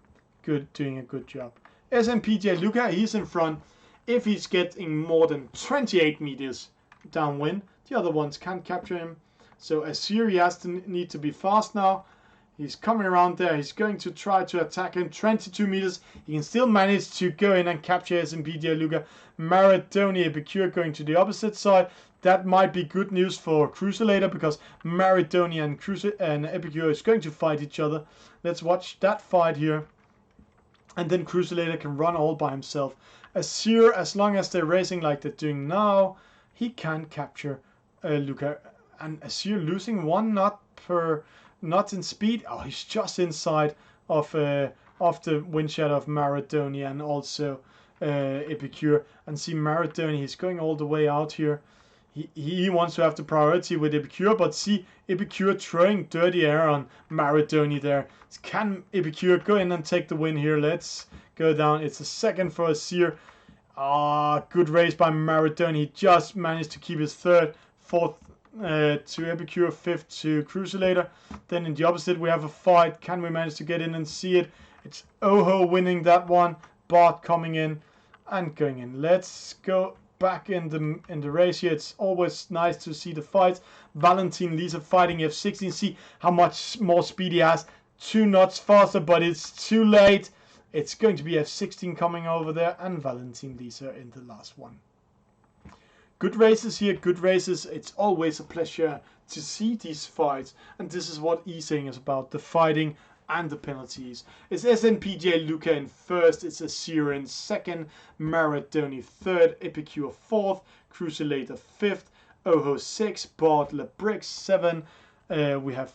good, doing a good job. SNPJ Luca, he's in front. If he's getting more than 28 meters downwind, the other ones can't capture him. So Azir, he has to need to be fast now. He's coming around there. He's going to try to attack him. 22 meters. He can still manage to go in and capture SNPJ Luca. Maradoni Epicure going to the opposite side. That might be good news for Crucilator, because Maradoni and Epicure is going to fight each other. Let's watch that fight here. And then Crucilator can run all by himself. Azir, as long as they're racing like they're doing now, he can capture Luca. And Azir losing 1 knot per knot in speed. Oh, he's just inside of the wind shadow of Maradoni and also Epicure. And see Maradoni, he's going all the way out here. He wants to have the priority with Epicure, but see Epicure throwing dirty air on Maradoni there. Can Epicure go in and take the win here? Let's go down. It's a second for Azir. Good race by Maradoni. He just managed to keep his third, fourth to Epicure, fifth to Crucilator. Then in the opposite we have a fight. Can we manage to get in and see it? It's Oho winning that one. Bart coming in and going in. Let's go back in the race here. It's always nice to see the fights. Valentin Lisa fighting F16. See how much more speed he has. 2 knots faster, but it's too late. It's going to be F16 coming over there, and Valentin Lisa in the last one. Good races here, good races. It's always a pleasure to see these fights, and this is what eSailing is about, the fighting and the penalties. It's SNPJ Luca in first, it's Azir in second, Maradoni third, Epicure fourth, Crucilator fifth, Oho 6, Bart Lebrix 7, we have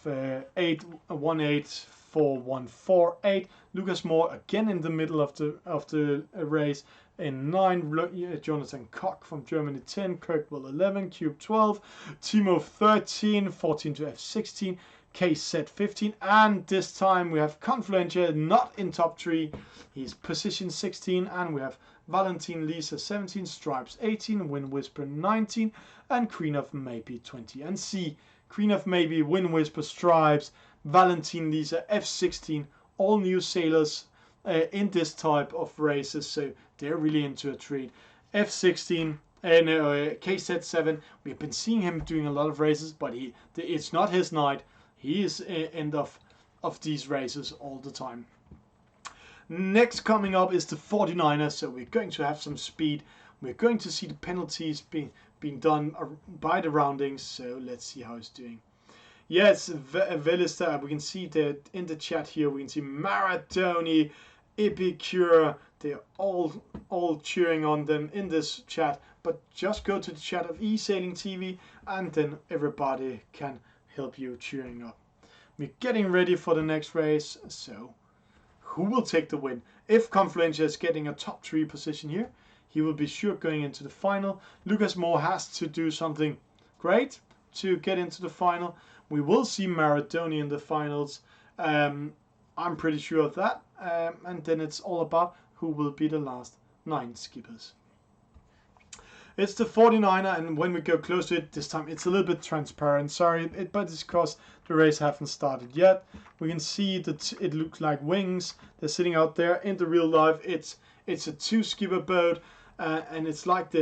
8, 1, 8, 4, 1, 4, 8. Lucas Moore again in the middle of the race in 9. Jonathan Koch from Germany 10, Kirkwell 11, Cube 12, Timo 13, 14 to F16, KZ 15, and this time we have Confluencer not in top 3. He's position 16, and we have Valentin Lisa 17, Stripes 18, Wind Whisper 19, and Queen of Maybe 20. And see, Queen of Maybe, Wind Whisper, Stripes, Valentin Lisa, F16, all new sailors in this type of races, so they're really into a treat. F16 and KZ7, we've been seeing him doing a lot of races, but it's not his night. He is end of these races all the time. Next coming up is the 49er, so we're going to have some speed. We're going to see the penalties being done by the roundings, so let's see how he's doing. Yes, Velista, we can see that in the chat here, we can see Maradoni, Epicure, they're all cheering on them in this chat, but just go to the chat of eSailingTV and then everybody can help you cheering up. We're getting ready for the next race, so who will take the win? If Confluencer is getting a top 3 position here, he will be sure going into the final. Lucas Moore has to do something great to get into the final. We will see Maradoni in the finals. I'm pretty sure of that. And then it's all about who will be the last 9 skippers. It's the 49er, and when we go close to it, this time it's a little bit transparent. Sorry, but it's because the race haven't started yet. We can see that it looks like wings. They're sitting out there. In the real life, it's a two-skipper boat, and it's like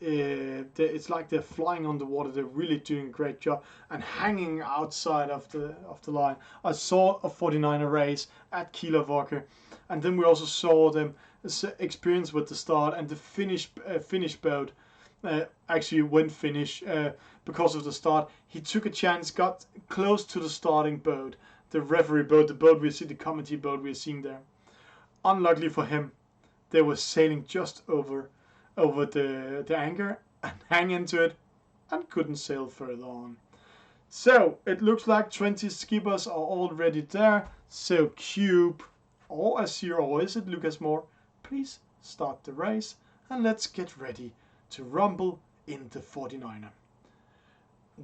it's like they're flying on the water. They're really doing a great job and hanging outside of the line. I saw a 49er race at Kieler, and then we also saw them experience with the start, and the Finnish boat actually went Finnish because of the start. He took a chance, got close to the starting boat, the referee boat, the boat we see, the committee boat we're seeing there. Unluckily for him, they were sailing just over the anchor and hang into it and couldn't sail further on. So it looks like 20 skippers are already there. So Cube or Azir, or is it Lucas Moore? Please start the race and let's get ready to rumble in the 49er.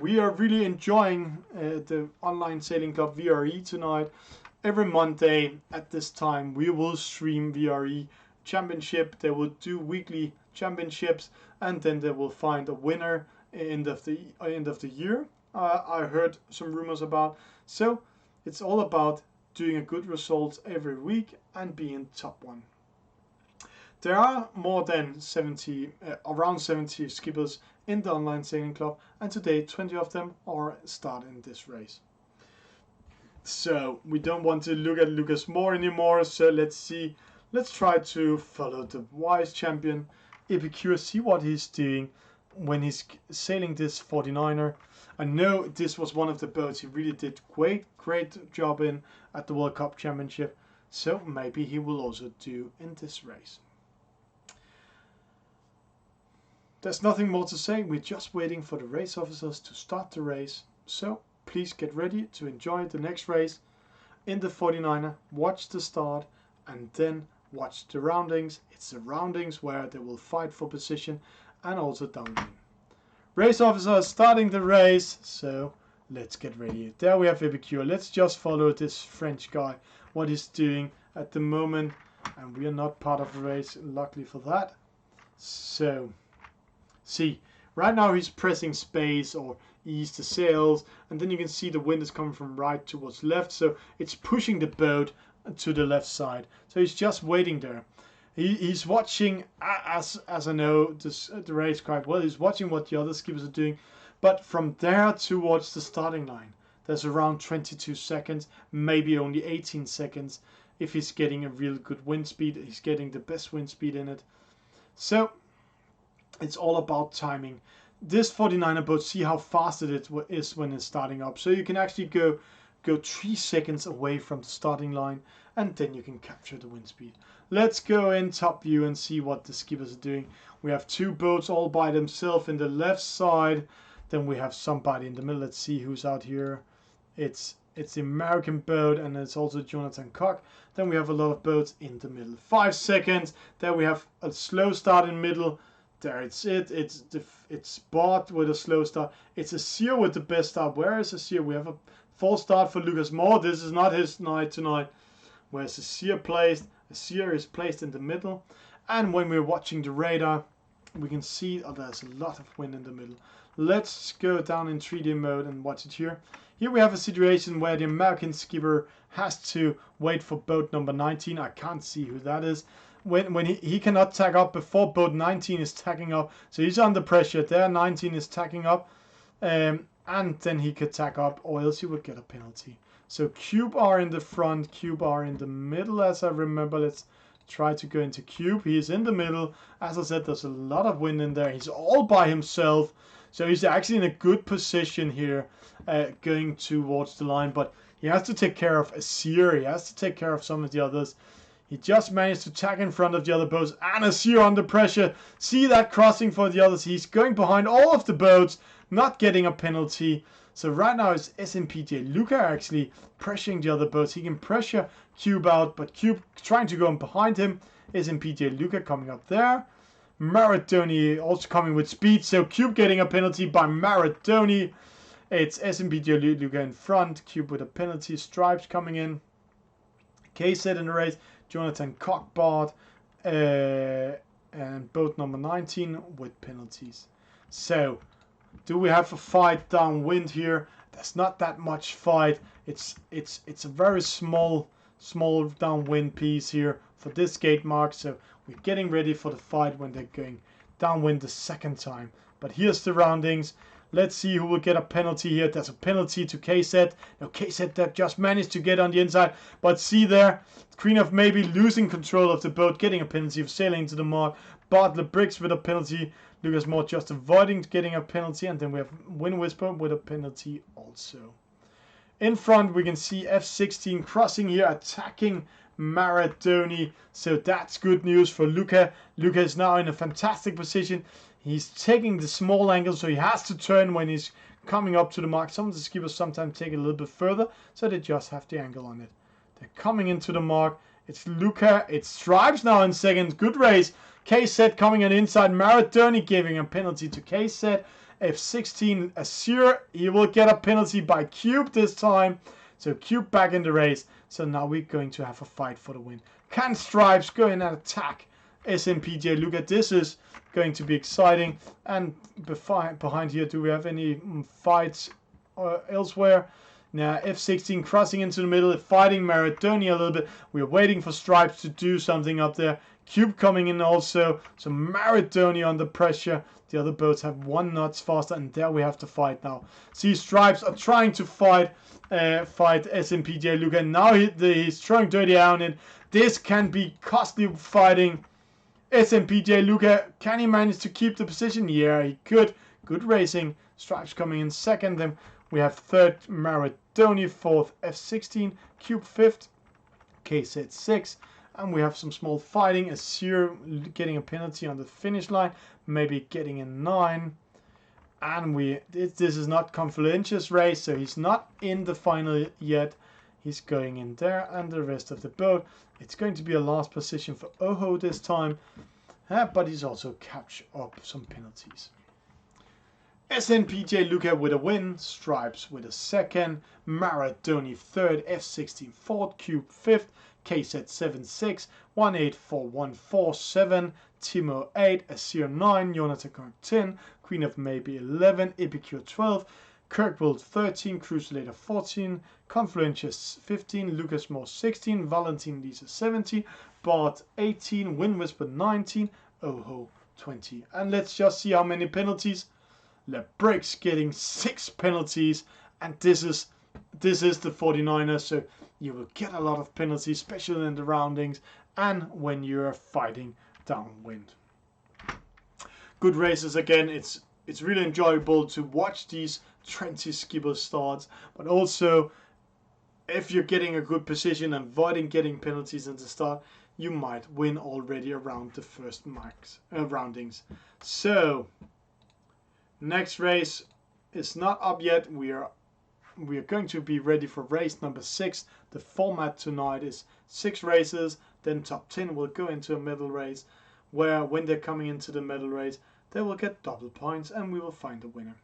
We are really enjoying the online sailing club VRI tonight. Every Monday at this time we will stream VRI Championship. They will do weekly championships, and then they will find a winner end of the year. I heard some rumors about. So it's all about doing a good results every week and being top one. There are more than 70, around 70 skippers in the online sailing club, and today 20 of them are starting this race. So we don't want to look at Lucas Moore anymore. So let's see. Let's try to follow the wise champion Epicure, see what he's doing when he's sailing this 49er. I know this was one of the boats he really did great job in at the World Cup Championship. So maybe he will also do in this race. There's nothing more to say. We're just waiting for the race officers to start the race. So please get ready to enjoy the next race in the 49er. Watch the start and then watch the roundings. It's the roundings where they will fight for position and also downwind. Race officers starting the race. So let's get ready. There we have Epicure. Let's just follow this French guy, what he's doing at the moment. And we are not part of the race, luckily for that. So see, right now he's pressing space or ease the sails, and then you can see the wind is coming from right towards left, so it's pushing the boat to the left side. So he's just waiting there. He's watching, as I know the race quite well, he's watching what the other skippers are doing, but from there towards the starting line, there's around 22 seconds, maybe only 18 seconds. If he's getting a real good wind speed, he's getting the best wind speed in it. So it's all about timing. This 49er boat, see how fast it is when it's starting up. So you can actually go 3 seconds away from the starting line, and then you can capture the wind speed. Let's go in top view and see what the skippers are doing. We have two boats all by themselves in the left side. Then we have somebody in the middle. Let's see who's out here. It's the American boat, and it's also Jonathan Koch. Then we have a lot of boats in the middle. 5 seconds. Then we have a slow start in middle. There it's Bart with a slow start. It's Azir with the best start. Where is Azir? We have a false start for Lucas Moore. This is not his night tonight. Where's Azir placed? Azir is placed in the middle. And when we're watching the radar, we can see there's a lot of wind in the middle. Let's go down in 3D mode and watch it here. Here we have a situation where the American skipper has to wait for boat number 19. I can't see who that is. When he cannot tack up before boat 19 is tacking up. So he's under pressure there. 19 is tacking up. And then he could tack up, or else he would get a penalty. So Cube are in the front. Cube are in the middle, as I remember. Let's try to go into Cube. He is in the middle. As I said, there's a lot of wind in there. He's all by himself. So he's actually in a good position here going towards the line. But he has to take care of Azir. He has to take care of some of the others. He just managed to tack in front of the other boats, and Azir under pressure. See that crossing for the others. He's going behind all of the boats, not getting a penalty. So right now it's SMPJ Luca actually pressuring the other boats. He can pressure Cube out, but Cube trying to go in behind him. SMPJ Luca coming up there. Maradoni also coming with speed. So Cube getting a penalty by Maradoni. It's SMPJ Luca in front. Cube with a penalty. Stripes coming in. K-set in the race. Jonathan Koch, Bart, and boat number 19 with penalties. So, do we have a fight downwind here? There's not that much fight. It's a very small downwind piece here for this gate mark. So we're getting ready for the fight when they're going downwind the second time. But here's the roundings. Let's see who will get a penalty here. There's a penalty to KZ. Now KZ that just managed to get on the inside. But see there, Queen of maybe losing control of the boat, getting a penalty of sailing into the mark. Bartlett Briggs with a penalty. Lucas Moore just avoiding getting a penalty. And then we have Wind Whisper with a penalty also. In front we can see F16 crossing here, attacking Maradoni. So that's good news for Luca. Luca is now in a fantastic position. He's taking the small angle, so he has to turn when he's coming up to the mark. Some of the skippers sometimes take it a little bit further, so they just have the angle on it. They're coming into the mark. It's Luca. It's Stripes now in second. Good race. KZ coming on inside. Maradoni giving a penalty to KZ. F16 Azure. He will get a penalty by Cube this time. So Cube back in the race. So now we're going to have a fight for the win. Can Stripes go in and attack SMPJ Luca? This is going to be exciting. And behind here, do we have any fights elsewhere? Now F16 crossing into the middle, fighting Maradoni a little bit. We're waiting for Stripes to do something up there. Cube coming in also. So Maradoni under pressure. The other boats have 1 knot faster, and there we have to fight now. See, Stripes are trying to fight SMPJ Luca. Now he's throwing dirty air on it. This can be costly fighting SMPJ Luca. Can he manage to keep the position? Yeah, he could. Good racing. Stripes coming in second. Then we have third Maradoni, fourth F16, Cube fifth, KZ 6. And we have some small fighting. Azure getting a penalty on the finish line, maybe getting a 9. And this is not Confluentius race, so he's not in the final yet. He's going in there, and the rest of the boat. It's going to be a last position for Oho this time, but he's also catch up some penalties. SNPJ Luca with a win, Stripes with a second, Maradoni third, F16 fourth, Cube fifth, KZ 7-6, 184-147, Timo 8, Azir 9, Jonathan Clark 10, Queen of Maybe 11, Epicure 12, Kirkwold 13, Crucilator 14, Confluentius 15, Lucas Moore 16, Valentin Lisa 17, Bart 18, Wind Whisper 19, Oho 20. And let's just see how many penalties. LeBrix getting 6 penalties, and this is the 49ers, so you will get a lot of penalties, especially in the roundings and when you're fighting downwind. Good races again. It's really enjoyable to watch these 20 skipper starts, but also if you're getting a good position and avoiding getting penalties in the start, you might win already around the first roundings. So next race is not up yet. We are going to be ready for race number 6. The format tonight is 6 races, then top 10 will go into a medal race, where when they're coming into the medal race, they will get double points and we will find the winner.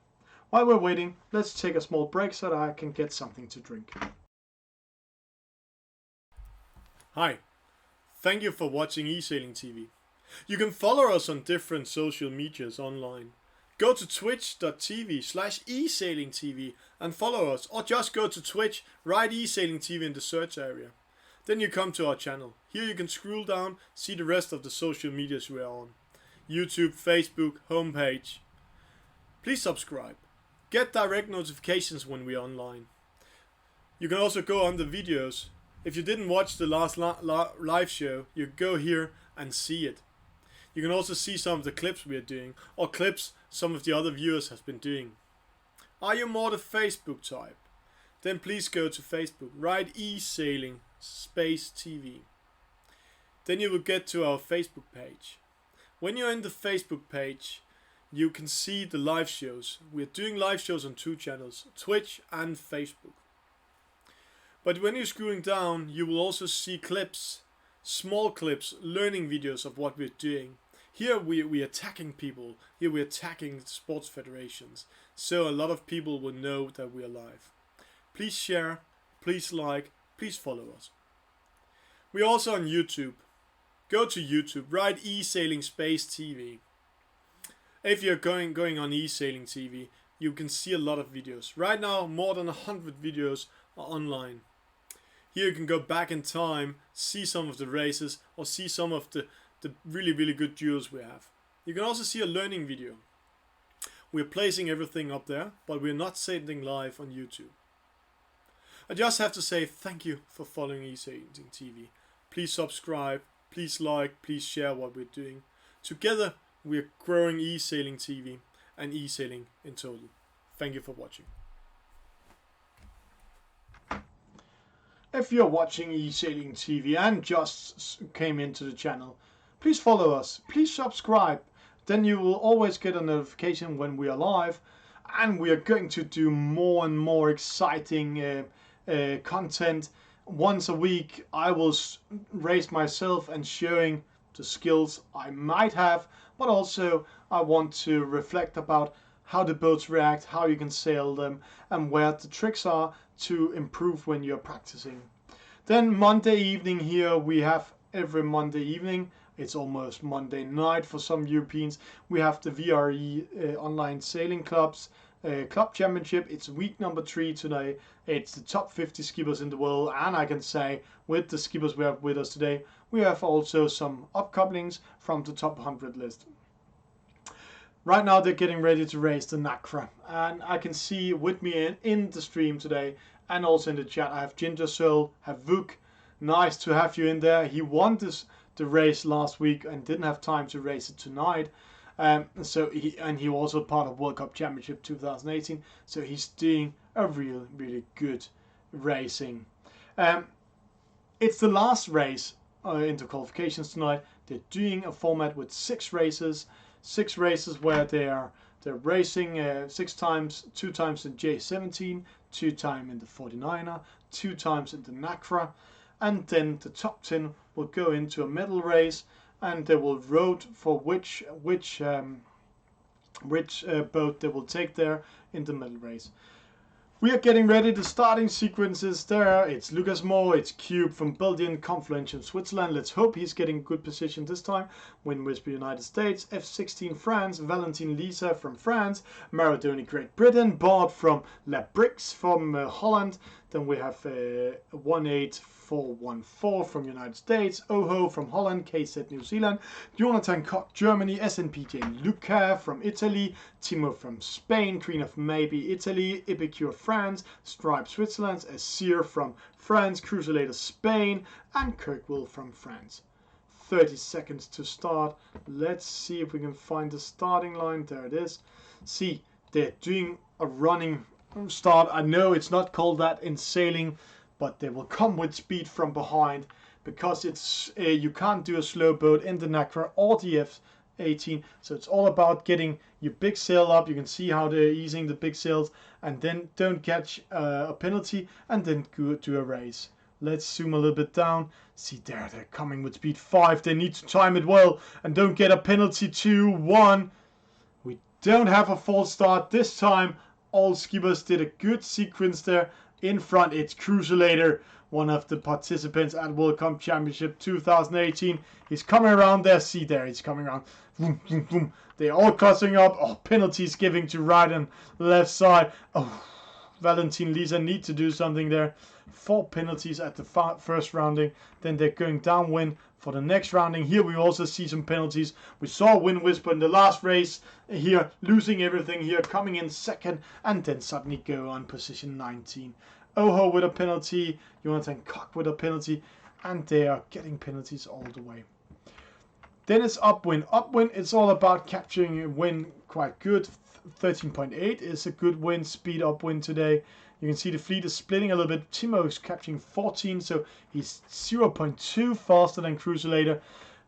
While we're waiting, let's take a small break so that I can get something to drink. Hi, thank you for watching eSailingTV. You can follow us on different social medias online. Go to twitch.tv/eSailingTV and follow us, or just go to Twitch, write eSailingTV in the search area. Then you come to our channel. Here you can scroll down, see the rest of the social medias we are on. YouTube, Facebook, homepage. Please subscribe. Get direct notifications when we are online. You can also go on the videos. If you didn't watch the last live show, you go here and see it. You can also see some of the clips we are doing, or clips some of the other viewers have been doing. Are you more the Facebook type? Then please go to Facebook, write eSailingTV. Then you will get to our Facebook page. When you're in the Facebook page, you can see the live shows. We're doing live shows on 2 channels, Twitch and Facebook. But when you're scrolling down, you will also see clips, small clips, learning videos of what we're doing. Here we're attacking people. Here we're attacking sports federations. So a lot of people will know that we're live. Please share, please like, please follow us. We're also on YouTube. go to YouTube, write eSailing Space TV. If you're going on eSailing TV, you can see a lot of videos. Right now, more than 100 videos are online. Here you can go back in time, see some of the races, or see some of the really good duels we have. You can also see a learning video. We're placing everything up there, but we're not sending live on YouTube. I just have to say thank you for following eSailing TV. Please subscribe, please like, please share what we're doing. Together, we're growing eSailing TV and eSailing in total. Thank you for watching. If you're watching eSailing TV and just came into the channel, please follow us, please subscribe. Then you will always get a notification when we are live, and we are going to do more and more exciting content. Once a week I will race myself and showing the skills I might have, but also I want to reflect about how the boats react, how you can sail them, and where the tricks are to improve when you're practicing. Then Monday evening here we have, every Monday evening, it's almost Monday night for some Europeans, we have the VRI Online Sailing Clubs Club Championship. It's week number 3 today. It's the top 50 skippers in the world, and I can say with the skippers we have with us today, we have also some upcouplings from the top 100 list. Right now they're getting ready to race the Nacra, and I can see with me in the stream today and also in the chat I have Ginger Soul, have Vuk. Nice to have you in there. He won the race last week and didn't have time to race it tonight. So he was also part of World Cup Championship 2018. So he's doing a really good racing. It's the last race into qualifications tonight. They're doing a format with 6 races. 6 races where they're racing 6 times, 2 times in J17, 2 times in the 49er, 2 times in the Nacra, and then the top 10 will go into a medal race, and they will vote for which boat they will take there in the medal race. We are getting ready. The starting sequences there. It's Lucas Moore, it's Cube from Belgium, Confluence from Switzerland. Let's hope he's getting good position this time. Win Whisper United States, F16 France, Valentin Lisa from France, Maradoni Great Britain, Bart from La Brix from Holland. Then we have 18414 from United States, Oho from Holland, KZ New Zealand, Jonathan Koch Germany, SNPJ Luca from Italy, Timo from Spain, Queen of Maybe Italy, Epicure France, Stripe Switzerland, Asir from France, Cruiselator Spain, and Kirkwell from France. 30 seconds to start. Let's see if we can find the starting line. There it is. See, they're doing a running start. I know it's not called that in sailing, but they will come with speed from behind, because it's you can't do a slow boat in the Nacra or the F18, so it's all about getting your big sail up. You can see how they're easing the big sails, and then don't catch a penalty, and then go to a race. Let's zoom a little bit down. See there, they're coming with speed 5. They need to time it well and don't get a penalty. 2, 1. We don't have a false start this time. All skippers did a good sequence there. In front, it's Cruiselator, one of the participants at World Cup Championship 2018. He's coming around there. See there, he's coming around. Vroom, vroom, vroom. They're all crossing up. Oh, penalties giving to right and left side. Oh, Valentin Lisa need to do something there. 4 penalties at the first rounding. Then they're going downwind for the next rounding. Here we also see some penalties. We saw Win Whisper in the last race here, losing everything here, coming in second, and then suddenly go on position 19. Oho with a penalty, Jonathan Koch with a penalty, and they are getting penalties all the way. Then it's upwind. Upwind, it's all about capturing a wind quite good. 13.8 is a good wind speed upwind today. You can see the fleet is splitting a little bit. Timo is capturing 14, so he's 0.2 faster than Cruiselator.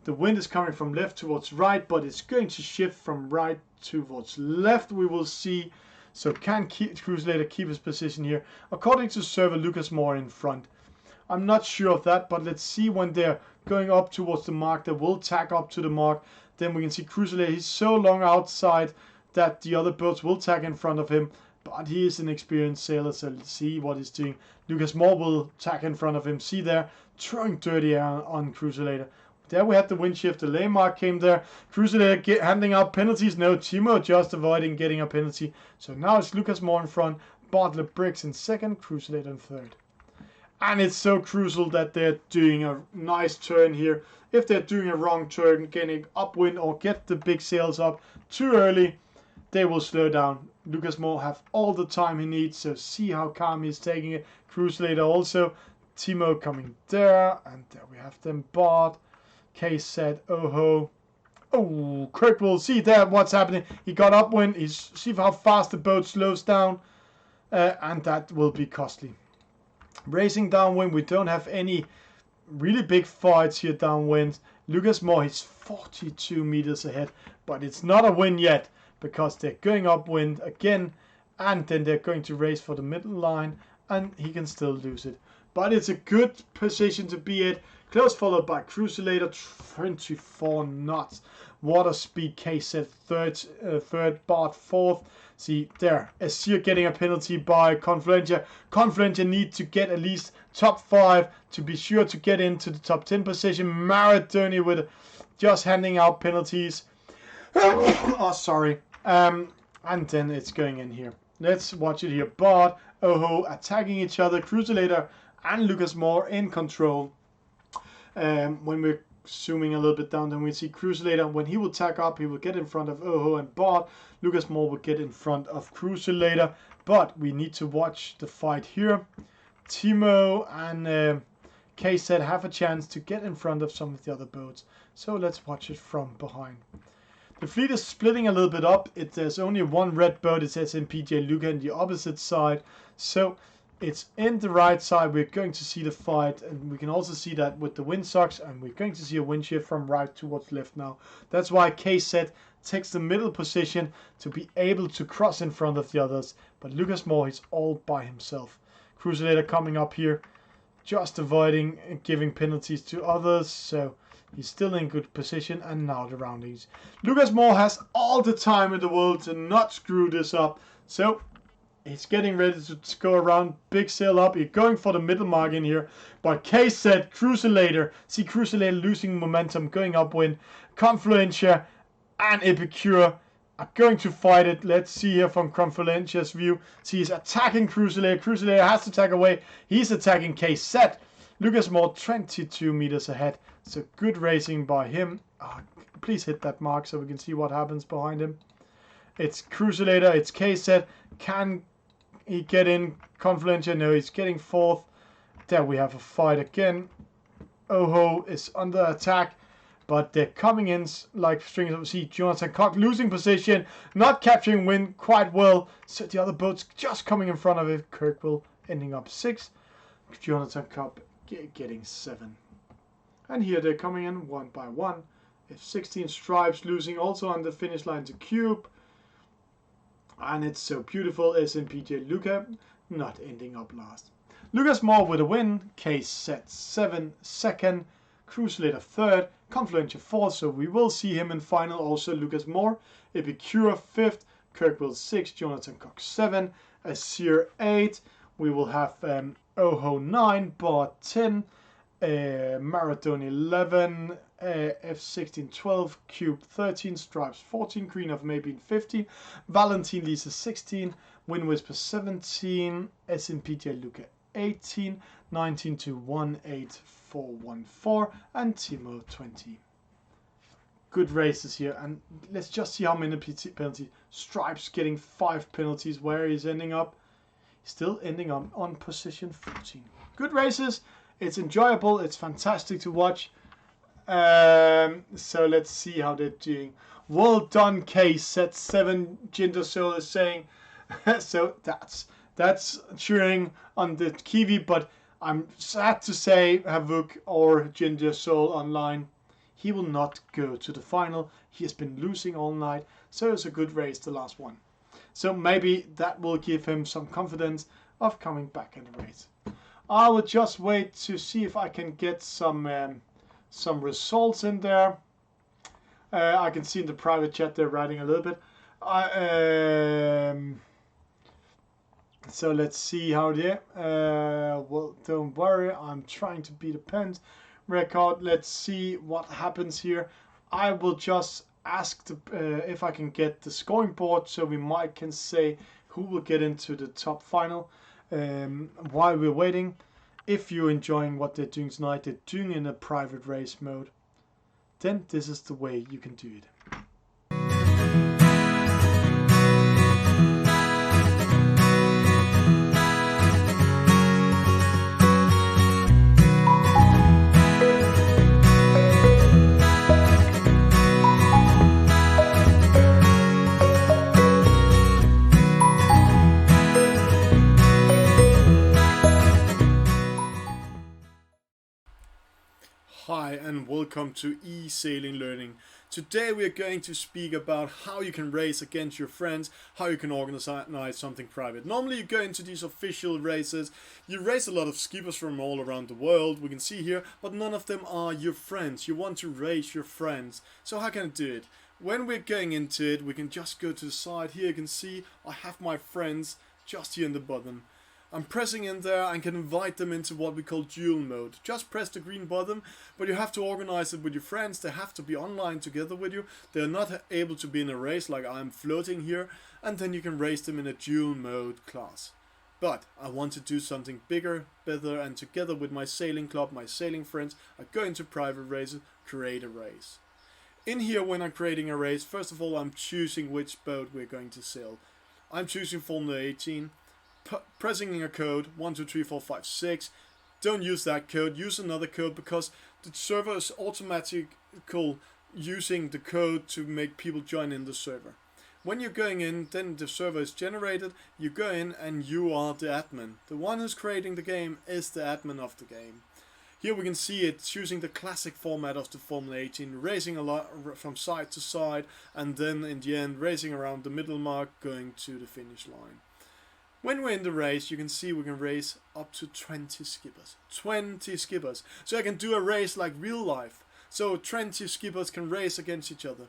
The wind is coming from left towards right, but it's going to shift from right towards left, we will see. So can Cruiselator keep his position here? According to server, Lucas Moore in front. I'm not sure of that, but let's see when they're going up towards the mark. They will tack up to the mark. Then we can see Cruiselator. He's so long outside that the other boats will tack in front of him. But he is an experienced sailor, so let's see what he's doing. Lucas Moore will tack in front of him. See there, throwing dirty on Cruiselator. there we had the wind shift. The lane mark came there. Crusader handing out penalties. No, Timo just avoiding getting a penalty. So now it's Lucas Moore in front. Bartlett Briggs in second. Crusader in third. And it's so crucial that they're doing a nice turn here. If they're doing a wrong turn, getting upwind or get the big sails up too early, they will slow down. Lucas Moore have all the time he needs, so see how calm he's taking it. Crusader also. Timo coming there, and there we have them. Bart, Case set, Oho. Oh, Kirk will see there what's happening. He got upwind. See how fast the boat slows down, and that will be costly. Racing downwind, we don't have any really big fights here downwind. Lucas Moore is 42 meters ahead, but it's not a win yet because they're going upwind again, and then they're going to race for the middle line, and he can still lose it. But it's a good position to be at. Close followed by Crusader, 24 knots. Water speed, Case set third, Bart fourth. See there, Asir getting a penalty by Confluentia. Confluentia need to get at least top 5 to be sure to get into the top 10 position. Maradoni with just handing out penalties. Oh, sorry. And then it's going in here. Let's watch it here. Bart, Oho attacking each other. Crusader and Lucas Moore in control. When we're zooming a little bit down, then we see Crusader. When he will tack up, he will get in front of Oho and Bart. Lucas Moore will get in front of Crusader. But we need to watch the fight here. Timo and K-Set have a chance to get in front of some of the other boats. So let's watch it from behind. The fleet is splitting a little bit up. There's only one red boat. It says PJ Luca on the opposite side. So it's in the right side. We're going to see the fight, and we can also see that with the windsocks, and we're going to see a wind shift from right towards left now. That's why K-Set takes the middle position to be able to cross in front of the others. But Lucas Moore is all by himself. Crusader coming up here, just avoiding giving penalties to others. So he's still in good position, and now the roundings. Lucas Moore has all the time in the world to not screw this up. So he's getting ready to go around, big sail up. He's going for the middle mark in here. But K-Set, Crusader, see Crusader losing momentum, going upwind. Confluentia and Epicure are going to fight it. Let's see here from Confluentia's view. See, he's attacking Crusader. Crusader has to tag away. He's attacking K-Set. Lucas Moore 22 meters ahead. So good racing by him. Oh, please hit that mark so we can see what happens behind him. It's Crusader. It's K-Set. Can he get in? Confluentia? No, he's getting fourth. There we have a fight again. Oho is under attack, but they're coming in like strings of sea. Jonathan Cock losing position, not capturing wind quite well. So the other boats just coming in front of it. Kirkwell ending up 6th. Jonathan Cock getting 7. And here they're coming in one by one. F16 Stripes losing also on the finish line to Cube. And it's so beautiful. SNPJ Luca not ending up last. Lucas Moore with a win. K-Set 7 second. Crusader 3rd. Confluentia 4th. So we will see him in final. Also Lucas Moore. Epicure 5th. Kirkwell 6th. Jonathan Cox 7. Asir 8. We will have Oho 9. Bart 10. Maradoni 11. F16 12, Cube 13, Stripes 14, Green of Maybe 15, Valentine Lisa 16, Wind Whisper 17, SNPJ Luca 18, 19 to 18414, and Timo 20. Good races here, and let's just see how many penalties. Stripes getting 5 penalties. Where he's ending up? Still ending up on position 14. Good races. It's enjoyable. It's fantastic to watch. So let's see how they're doing. Well done, K-Set 7. Jinder Soul is saying. So that's cheering on the Kiwi, but I'm sad to say Havuk or Jinder Soul online, he will not go to the final. He has been losing all night, so it's a good race, the last one. So maybe that will give him some confidence of coming back in the race. I will just wait to see if I can get some results in there. I can see in the private chat they're writing a little bit. So let's see how they. Well, don't worry. I'm trying to beat a pen. record. Let's see what happens here. I will just ask if I can get the scoring board so we might can say who will get into the top final while we're waiting. If you're enjoying what they're doing tonight, they're doing in a private race mode, then this is the way you can do it. Hi and welcome to eSailing Learning. Today we are going to speak about how you can race against your friends, how you can organize something private. Normally you go into these official races, you race a lot of skippers from all around the world, we can see here, but none of them are your friends. You want to race your friends. So how can I do it? When we're going into it, we can just go to the side. Here you can see I have my friends just here in the bottom. I'm pressing in there and can invite them into what we call duel mode. Just press the green button, but you have to organize it with your friends. They have to be online together with you. They're not able to be in a race like I'm floating here, and then you can race them in a duel mode class. But I want to do something bigger, better, and together with my sailing club, my sailing friends, I go into private races, create a race. In here, when I'm creating a race, first of all, I'm choosing which boat we're going to sail. I'm choosing Formula 18. Pressing in a code 123456. Don't use that code, use another code, because the server is automatical using the code to make people join in the server. When you're going in, then the server is generated, you go in and you are the admin. The one who's creating the game is the admin of the game. Here we can see it's using the classic format of the Formula 18, racing a lot from side to side, and then in the end racing around the middle mark, going to the finish line. When we're in the race, you can see we can race up to 20 skippers. 20 skippers. So I can do a race like real life. So 20 skippers can race against each other.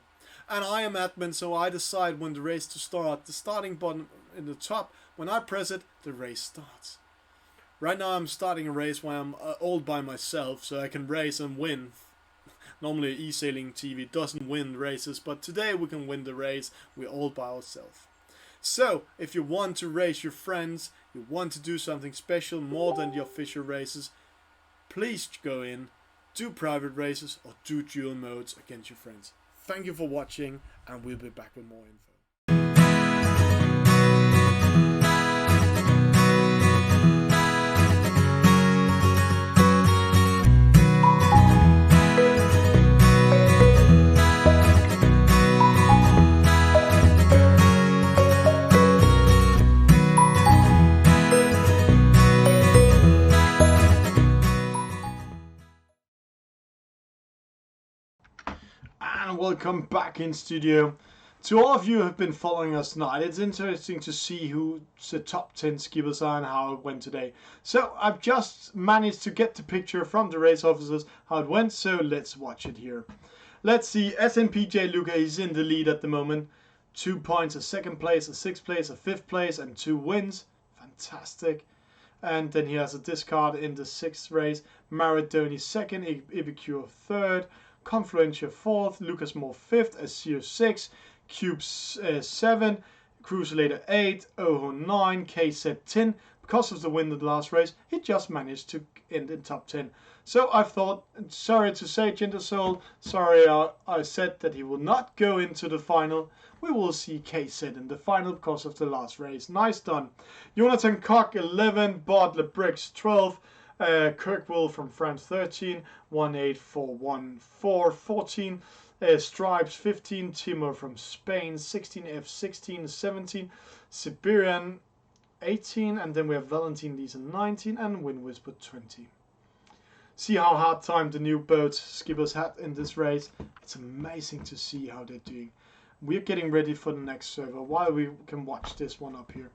And I am admin, so I decide when the race to start. The starting button in the top, when I press it, the race starts. Right now I'm starting a race where I'm all by myself, so I can race and win. Normally eSailingTV doesn't win races, but today we can win the race. We're all by ourselves. So, if you want to race your friends, you want to do something special more than the official races, please go in, do private races or do dual modes against your friends. Thank you for watching, and we'll be back with more info. And welcome back in studio. To all of you who have been following us tonight, it's interesting to see who the top 10 skippers are and how it went today. So I've just managed to get the picture from the race officers how it went, so let's watch it here. Let's see, SNPJ Luca is in the lead at the moment. 2 points, a second place, a sixth place, a fifth place, and 2 wins. Fantastic. And then he has a discard in the 6th race. Maradoni 2nd, Ibicure 3rd. Confluentia 4th, Lucas Moore 5th, Azir 6th, Cube 7, Cruiselator 8, Oho 9, KZ 10. Because of the win of the last race, he just managed to end in top 10. So I thought, sorry to say, Gentle Soul, sorry I said that he will not go into the final. We will see KZ in the final because of the last race. Nice done. Jonathan Koch 11, Bart Lebrix 12. Kirkwell from France 13, 18414 14, Stripes 15, Timo from Spain 16, F16 17, Siberian 18, and then we have Valentin Lisa 19 and Wind Whisper 20. See how hard time the new boat skippers had in this race. It's amazing to see how they're doing. We're getting ready for the next server while we can watch this one up here.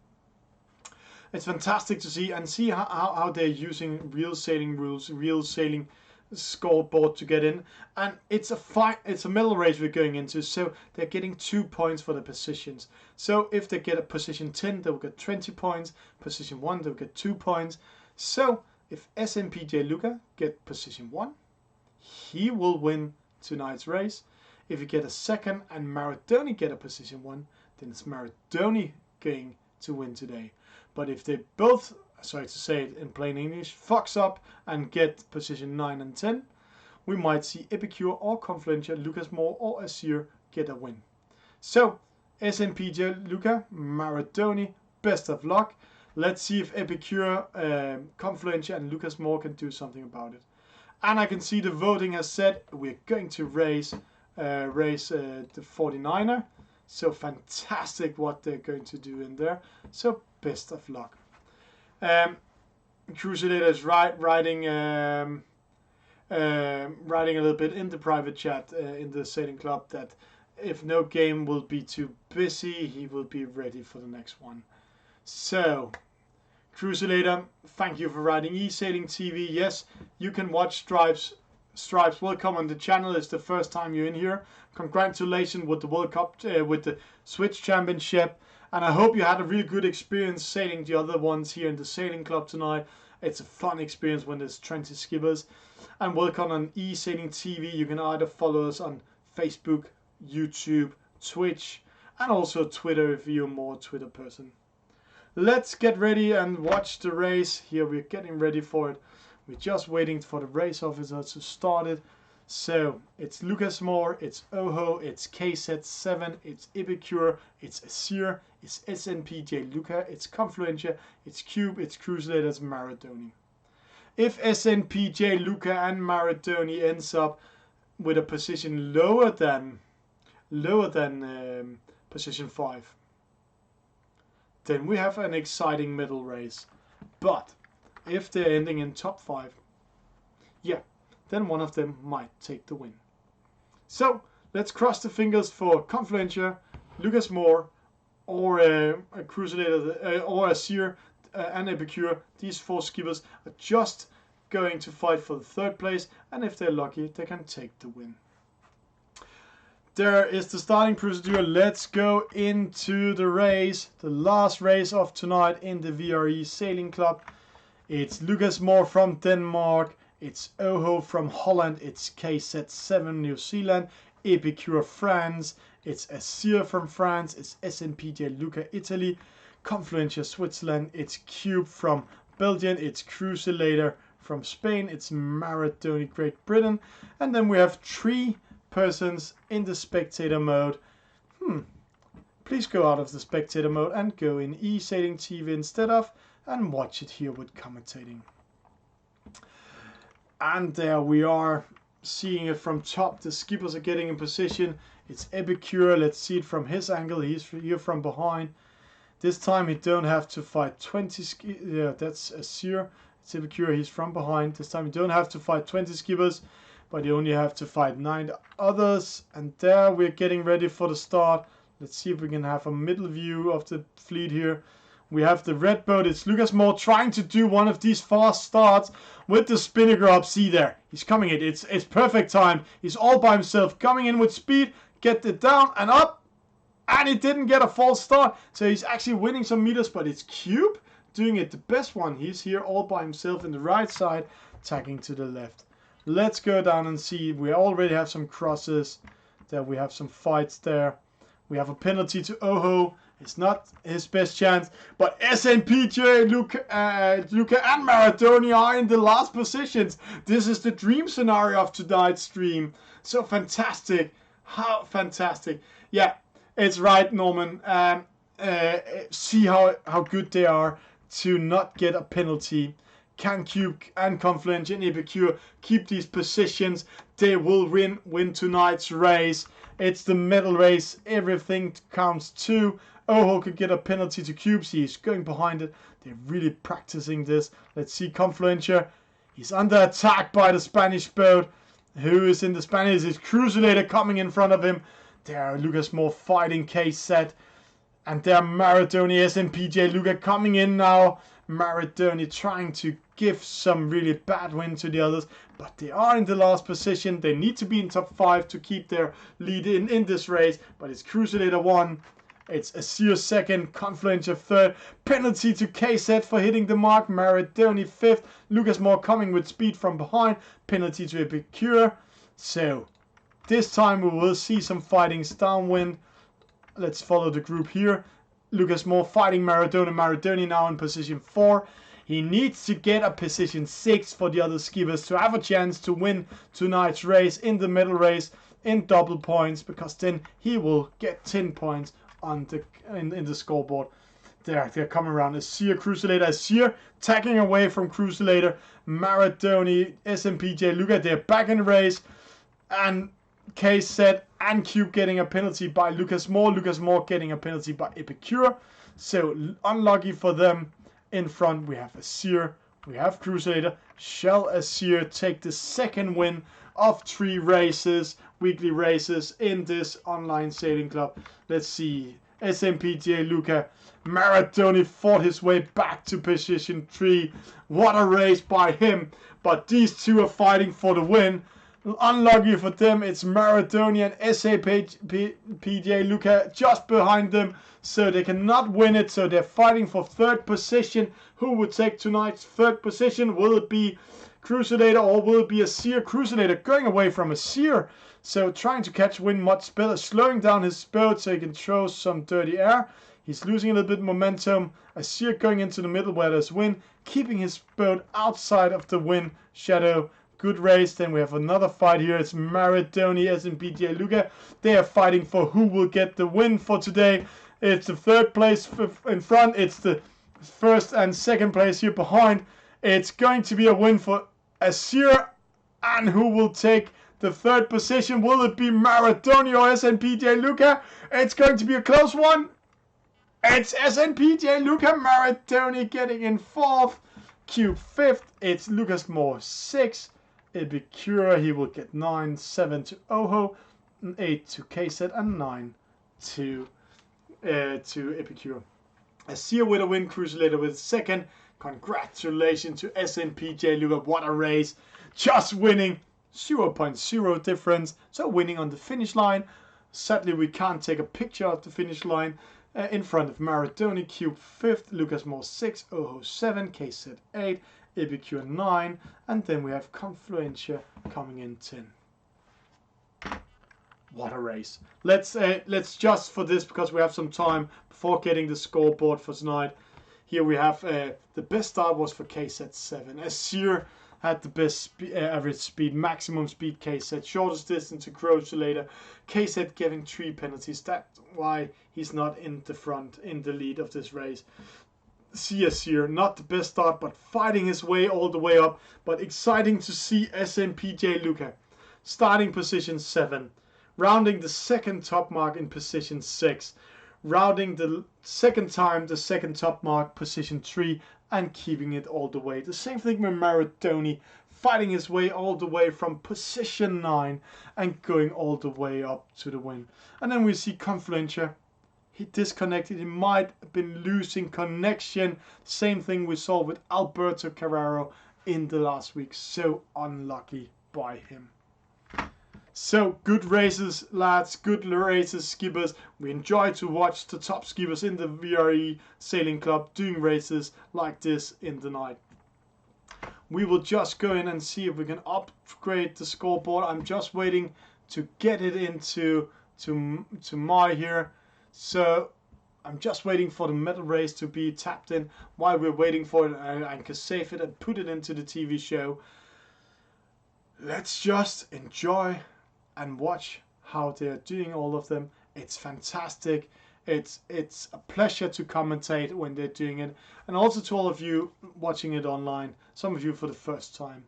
It's fantastic to see and see how they're using real sailing rules, real sailing scoreboard to get in. And it's a medal race we're going into, so they're getting 2 points for the positions. So if they get a position 10, they'll get 20 points. Position 1, they'll get 2 points. So if SNPJ Luca get position 1, he will win tonight's race. If you get a second and Maradoni get a position 1, then it's Maradoni going to win today. But if they both, sorry to say it in plain English, fucks up and get position 9 and 10, we might see Epicure or Confluentia, Lucas Moore or Azir get a win. So, SNPJ Luca, Maradoni, best of luck. Let's see if Epicure, Confluentia and Lucas Moore can do something about it. And I can see the voting has said we're going to raise the 49er. So fantastic what they're going to do in there. So best of luck. Crusader is writing a little bit in the private chat in the Sailing Club that if no game will be too busy, he will be ready for the next one. So, Crusader, thank you for writing eSailingTV. Yes, you can watch Stripes. Welcome on the channel. It's the first time you're in here. Congratulations with the World Cup, with the Switch Championship. And I hope you had a really good experience sailing the other ones here in the Sailing Club tonight. It's a fun experience when there's 20 skippers. And welcome on eSailingTV. You can either follow us on Facebook, YouTube, Twitch, and also Twitter if you're more a Twitter person. Let's get ready and watch the race. Here we're getting ready for it. We're just waiting for the race officer to start it. So it's Lucas Moore, it's Oho, it's KZ7, it's Epicure, it's Azir, it's SNPJ Luca, it's Confluentia, it's Cube, it's Crusader, it's Maradoni. If SNPJ Luca and Maradoni ends up with a position lower than position 5, then we have an exciting middle race. But if they're ending in top 5, yeah, then one of them might take the win. So let's cross the fingers for Confluentia, Lucas Moore, or a Crusader, or Azir and Epicure. These 4 skippers are just going to fight for the 3rd place, and if they're lucky, they can take the win. There is the starting procedure. Let's go into the race, the last race of tonight in the VRI Sailing Club. It's Lucas Moore from Denmark, it's Oho from Holland, it's KZ7 New Zealand, Epicure France, it's Azir from France, it's SNPJ Luca Italy, Confluentia Switzerland, it's Cube from Belgium, it's Crusader from Spain, it's Maradoni Great Britain, and then we have 3 persons in the spectator mode. Please go out of the spectator mode and go in eSailingTV instead of, and watch it here with commentating. And there we are, seeing it from top. The skippers are getting in position. It's Epicure. Let's see it from his angle. He's here from behind. This time he don't have to fight 20 yeah, that's Azir. It's Epicure. He's from behind. This time you don't have to fight 20 skippers, but you only have to fight 9 others. And there we're getting ready for the start. Let's see if we can have a middle view of the fleet here. We have the red boat. It's Lucas Moore trying to do one of these fast starts with the spinnaker up. See there, he's coming in. It's perfect time. He's all by himself, coming in with speed. Get it down and up, and he didn't get a false start. So he's actually winning some meters, but it's Cube doing it the best one. He's here all by himself in the right side, tacking to the left. Let's go down and see. We already have some crosses. There we have some fights there. We have a penalty to Oho. It's not his best chance, but SNPJ, Luca and Maradoni are in the last positions. This is the dream scenario of tonight's stream. So fantastic. How fantastic. Yeah, it's right, Norman. See how good they are to not get a penalty. Can Cube and Confluentia and Epicure keep these positions? They will win tonight's race. It's the medal race. Everything counts too. Oho could get a penalty to Cube. He's going behind it. They're really practicing this. Let's see Confluentia. He's under attack by the Spanish boat. Who is in the Spanish? It's Crusader coming in front of him. There, Lucas Moore fighting KZ. And there, Maradoni, SNPJ, Luca coming in now. Maradoni trying to give some really bad win to the others. But they are in the last position. They need to be in top 5 to keep their lead in this race. But it's Crusader 1. It's Azir second, Confluencer third. Penalty to KZ for hitting the mark. Maradoni fifth. Lucas Moore coming with speed from behind. Penalty to Epicure. So this time we will see some fightings downwind. Let's follow the group here. Lucas Moore fighting Maradona. Maradoni now in position 4. He needs to get a position 6 for the other skippers to have a chance to win tonight's race in the medal race in double points, because then he will get 10 points on the in the scoreboard. They're coming around. Azir, Cruisulator, Azir tagging away from Cruisulator. Maradoni, SMPJ, Luca, they're back in the race. And KZ and Cube getting a penalty by Lucas Moore. Lucas Moore getting a penalty by Epicure. So unlucky for them. In front we have Azir, we have Crusader. Shall Azir take the second win of 3 races, weekly races in this online sailing club? Let's see. SMPTA Luca Maradoni fought his way back to position 3. What a race by him. But these two are fighting for the win. Unlucky for them, it's Maradoni and SAPJ Luca just behind them, so they cannot win it. So they're fighting for 3rd position. Who would take tonight's 3rd position? Will it be Crusader or will it be Azir? Crusader going away from Azir, so trying to catch wind much better, slowing down his boat so he can throw some dirty air. He's losing a little bit of momentum. Azir going into the middle where there's wind, keeping his boat outside of the wind shadow. Good race. Then we have another fight here. It's Maradoni, SMPJ Luca. They are fighting for who will get the win for today. It's the 3rd place in front. It's the 1st and 2nd place here behind. It's going to be a win for Azir. And who will take the 3rd position? Will it be Maradoni or SMPJ Luca? It's going to be a close one. It's SMPJ Luca. Maradoni getting in 4th. Cube 5th. It's Lucas Moore 6th. Epicure, he will get 9, 7 to Oho, 8 to KZ, and 9 to Epicure. Azir with a win, Cruisulator with 2nd. Congratulations to SNPJ Luca, what a race. Just winning, 0.0 difference, so winning on the finish line. Sadly, we can't take a picture of the finish line. In front of Maradoni, Cube 5th, Lucas Moore 6, Oho 7, KZ 8, Epicure 9, and then we have Confluentia coming in 10. What a race. Let's just for this, because we have some time before getting the scoreboard for tonight. Here we have the best start was for KZ 7. Azir had the best average speed, maximum speed KZ, shortest distance to Cruisulator. KZ getting 3 penalties. That's why he's not in the front, in the lead of this race. Azir, not the best start, but fighting his way all the way up. But exciting to see SMPJ Luca starting position 7, rounding the 2nd top mark in position 6, rounding the 2nd time the 2nd top mark position 3, and keeping it all the way. The same thing with Maradoni, fighting his way all the way from position 9 and going all the way up to the win. And then we see Confluentia. He disconnected. He might have been losing connection. Same thing we saw with Alberto Carrero in the last week. So unlucky by him. So good races, lads. Good races, skippers. We enjoy to watch the top skippers in the VRI Sailing Club doing races like this in the night. We will just go in and see if we can upgrade the scoreboard. I'm just waiting to get it into my here. So I'm just waiting for the medal race to be tapped in. While we're waiting for it, I can save it and put it into the TV show. Let's just enjoy and watch how they're doing all of them. It's fantastic. It's a pleasure to commentate when they're doing it. And also to all of you watching it online, some of you for the first time.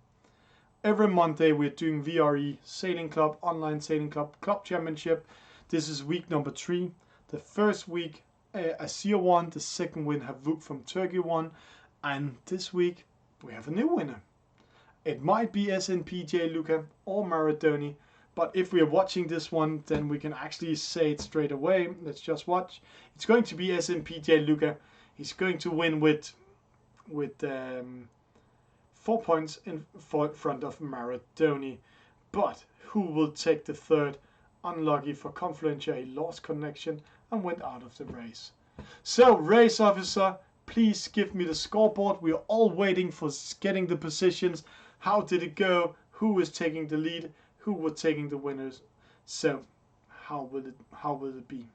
Every Monday we're doing VRI Sailing Club, Online Sailing Club Championship. This is week number 3. The first week Azir won, the second win Havuk from Turkey won, and this week we have a new winner. It might be SNPJ Luca or Maradoni, but if we are watching this one, then we can actually say it straight away. Let's just watch. It's going to be SNPJ Luca. He's going to win with 4 points in front of Maradoni. But who will take the 3rd? Unlucky for Confluentia, he lost connection and went out of the race. So, race officer, please give me the scoreboard. We are all waiting for getting the positions. How did it go? Who is taking the lead? Who were taking the winners? So, how will it be?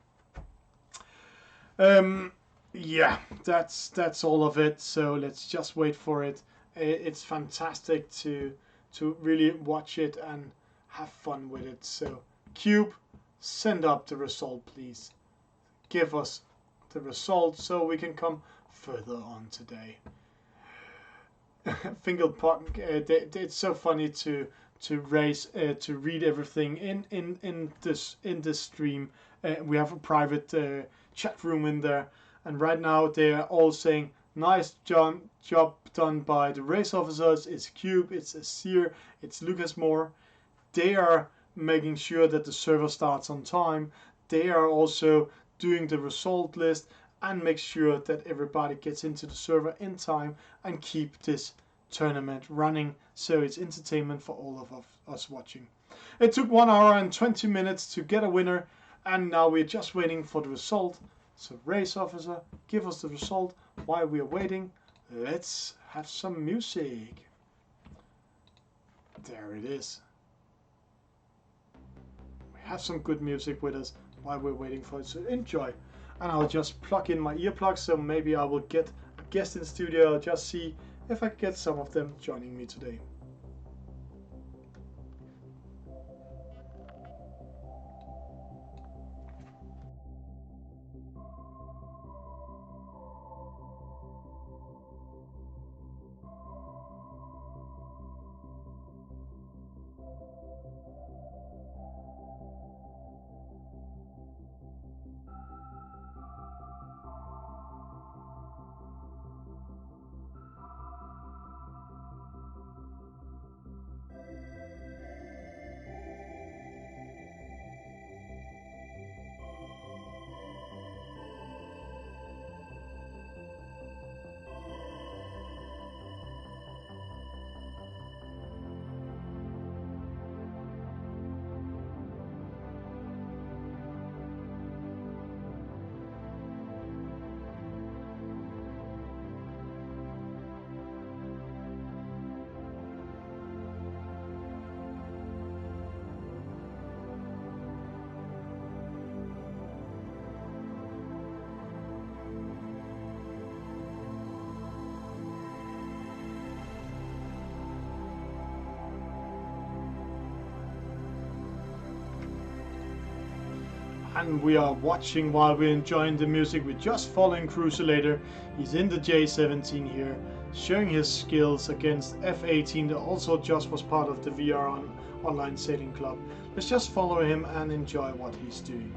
Yeah, that's all of it. So let's just wait for it. It's fantastic to really watch it and have fun with it. So Cube, send up the result, please. Give us the result so we can come further on today. Fingerpunk, it's so funny to read everything in this stream. We have a private chat room in there, and right now they are all saying nice job done by the race officers. It's Cube, it's Asir, it's Lucas Moore. They are making sure that the server starts on time. They are also doing the result list and make sure that everybody gets into the server in time and keep this tournament running so it's entertainment for all of us watching. It took 1 hour and 20 minutes to get a winner, and now we're just waiting for the result. So race officer, give us the result. While we are waiting, let's have some music. There it is. We have some good music with us while we're waiting for it, so enjoy. And I'll just plug in my earplugs, so maybe I will get a guest in the studio. I'll just see if I get some of them joining me today. And we are watching while we're enjoying the music. We're just following Cruisulator. He's in the J17 here, showing his skills against F18 that also just was part of the VR Online Sailing Club. Let's just follow him and enjoy what he's doing.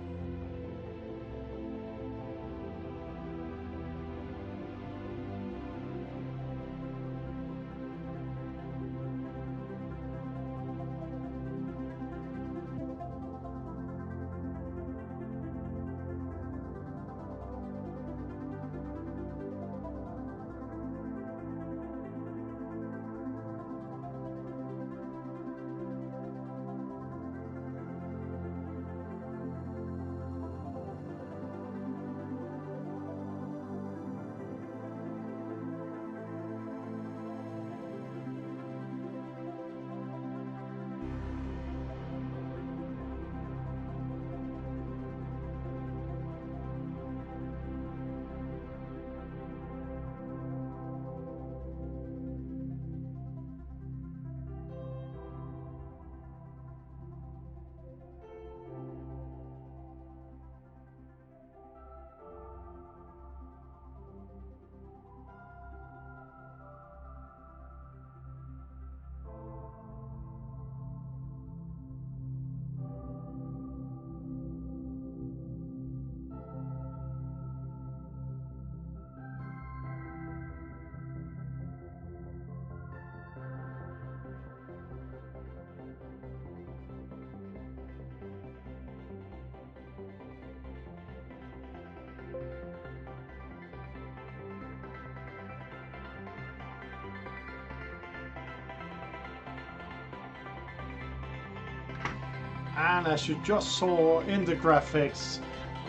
And as you just saw in the graphics,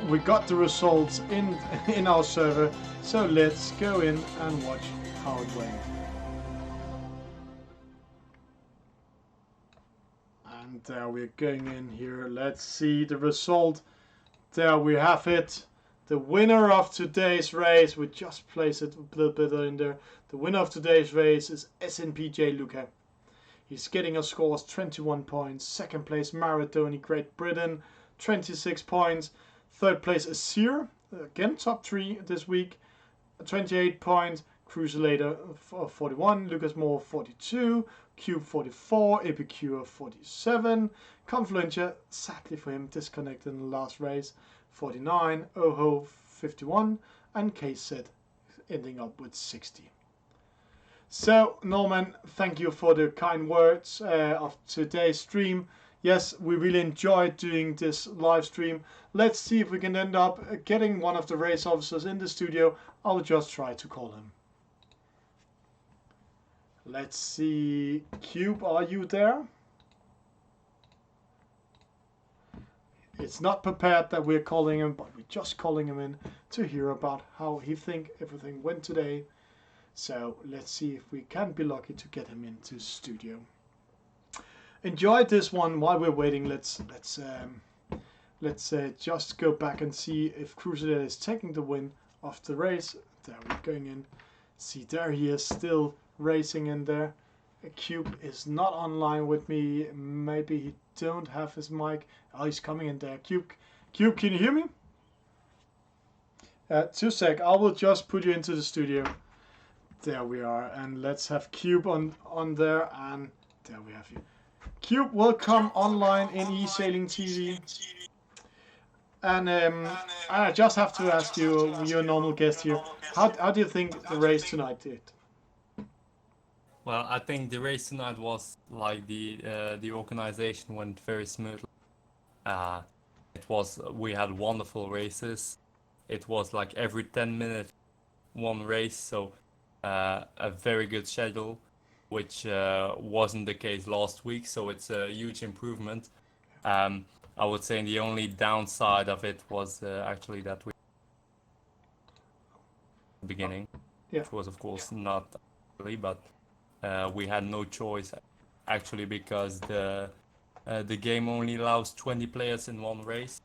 we got the results in our server, so let's go in and watch how it went. And there we're going in here. Let's see the result. There we have it. The winner of today's race, we just place it a little bit in there. The winner of today's race is SNPJ Luca. He's getting a score of 21 points. Second place, Maradoni, Great Britain, 26 points. Third place, Asir, again top 3 this week, 28 points. Cruiselator 41, Lucas Moore 42, Cube 44, Epicure 47, Confluentia, sadly for him, disconnected in the last race, 49, Oho 51, and KZ ending up with 60. So, Norman, thank you for the kind words of today's stream. Yes, we really enjoyed doing this live stream. Let's see if we can end up getting one of the race officers in the studio. I'll just try to call him. Let's see. Cube, are you there? It's not prepared that we're calling him, but we're just calling him in to hear about how he think everything went today. So let's see if we can be lucky to get him into the studio. Enjoy this one while we're waiting. Let's just go back and see if Crusader is taking the win of the race. There we're going in. See, there he is, still racing in there. Cube is not online with me. Maybe he don't have his mic. Oh, he's coming in there. Cube, can you hear me? 2 sec. I will just put you into the studio. There we are, and let's have Cube on there, and there we have you. Cube, welcome online in eSailingTV. And I just have to ask you, you're a normal guest here. How do you think the race tonight did? Well, I think the race tonight was like the organization went very smoothly. We had wonderful races. It was like every 10 minutes one race, so a very good schedule, which wasn't the case last week. So it's a huge improvement. I would say the only downside of it was actually that we beginning, which was of course not really, but we had no choice actually because the game only allows 20 players in one race,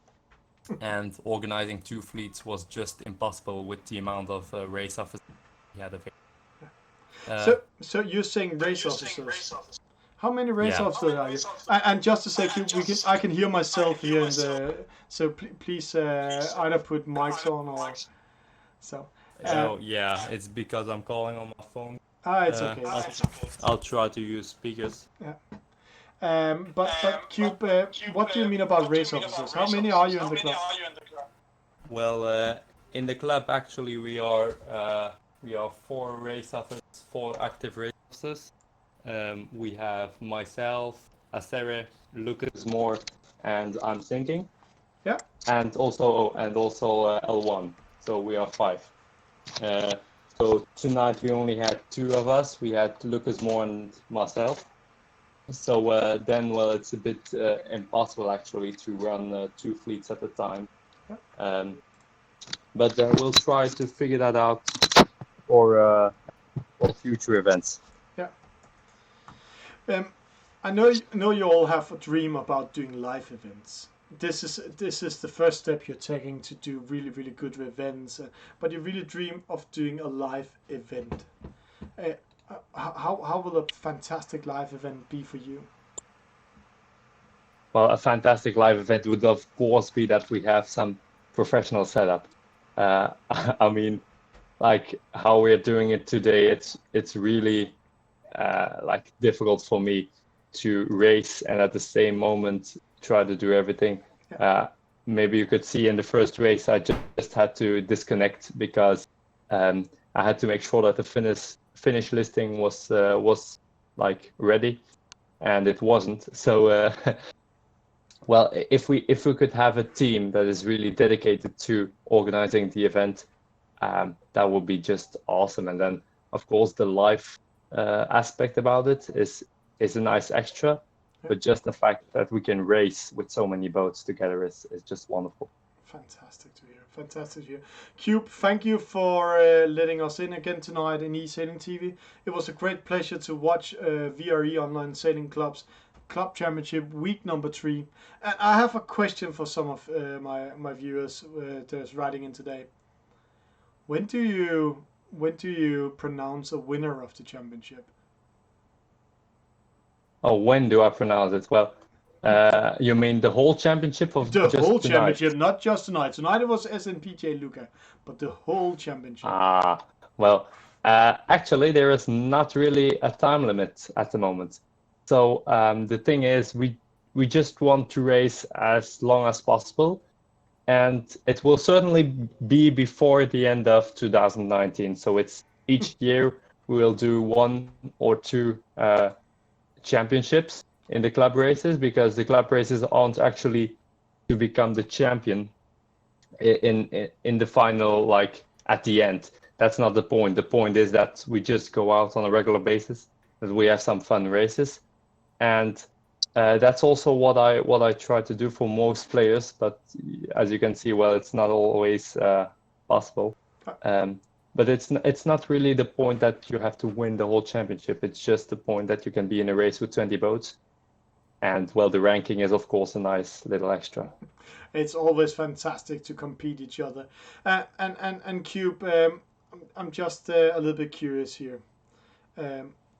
and organizing 2 fleets was just impossible with the amount of race officers we had available. So you're saying race officers? How many race officers are you? And just to say, I can hear myself here in the. So please either put mics on or so. Yeah, it's because I'm calling on my phone. It's okay. I'll try to use speakers. Yeah. But Cube, what do you mean about race officers? How many are you in the club? Well, in the club actually we are 4 race officers, 4 active race officers. We have myself, Asere, Lucas Moore, and I'm thinking. Yeah. And also L1. So we are 5. So tonight we only had 2 of us. We had Lucas Moore and myself. So then, well, it's a bit impossible actually to run 2 fleets at a time. Yeah. But we'll try to figure that out for future events. Yeah. I know you all have a dream about doing live events. This is the first step you're taking to do really, really good events, but you really dream of doing a live event. How will a fantastic live event be for you? Well, a fantastic live event would of course be that we have some professional setup. I mean, like how we're doing it today, it's really like difficult for me to race and at the same moment try to do everything. Maybe you could see in the first race I just had to disconnect because I had to make sure that the finish listing was like ready, and it wasn't. So well, if we could have a team that is really dedicated to organizing the event, that would be just awesome. And then of course the live aspect about it is a nice extra, but just the fact that we can race with so many boats together is just wonderful. Fantastic to hear. Fantastic to hear. Cube, thank you for letting us in again tonight in eSailing TV. It was a great pleasure to watch VRI Online Sailing Club Championship week number 3. And I have a question for some of my viewers that's writing in today. When do you pronounce a winner of the championship? Oh, when do I pronounce it? Well, you mean the whole championship of The just whole tonight? championship, not just tonight. Tonight it was SNPJ Luca, but the whole championship. Well, actually, there is not really a time limit at the moment. So the thing is, we just want to race as long as possible, and it will certainly be before the end of 2019. So it's each year we will do 1 or 2 championships in the club races, because the club races aren't actually to become the champion in the final, like at the end. That's not the point. The point is that we just go out on a regular basis, that we have some fun races, and that's also what I try to do for most players. But as you can see, well, it's not always possible. But it's not really the point that you have to win the whole championship. It's just the point that you can be in a race with 20 boats. And well, the ranking is of course a nice little extra. It's always fantastic to compete each other. And Cube, I'm just a little bit curious here.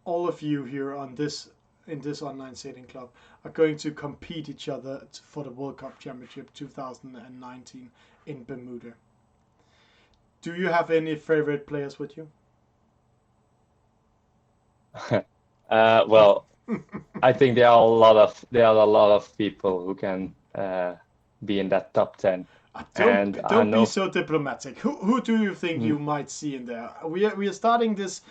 All of you here in this online sailing club are going to compete each other for the World Cup Championship 2019 in Bermuda. Do you have any favorite players with you? Well, I think there are a lot of people who can be in that top 10. Don't be so diplomatic. Who do you think you might see in there? We are starting this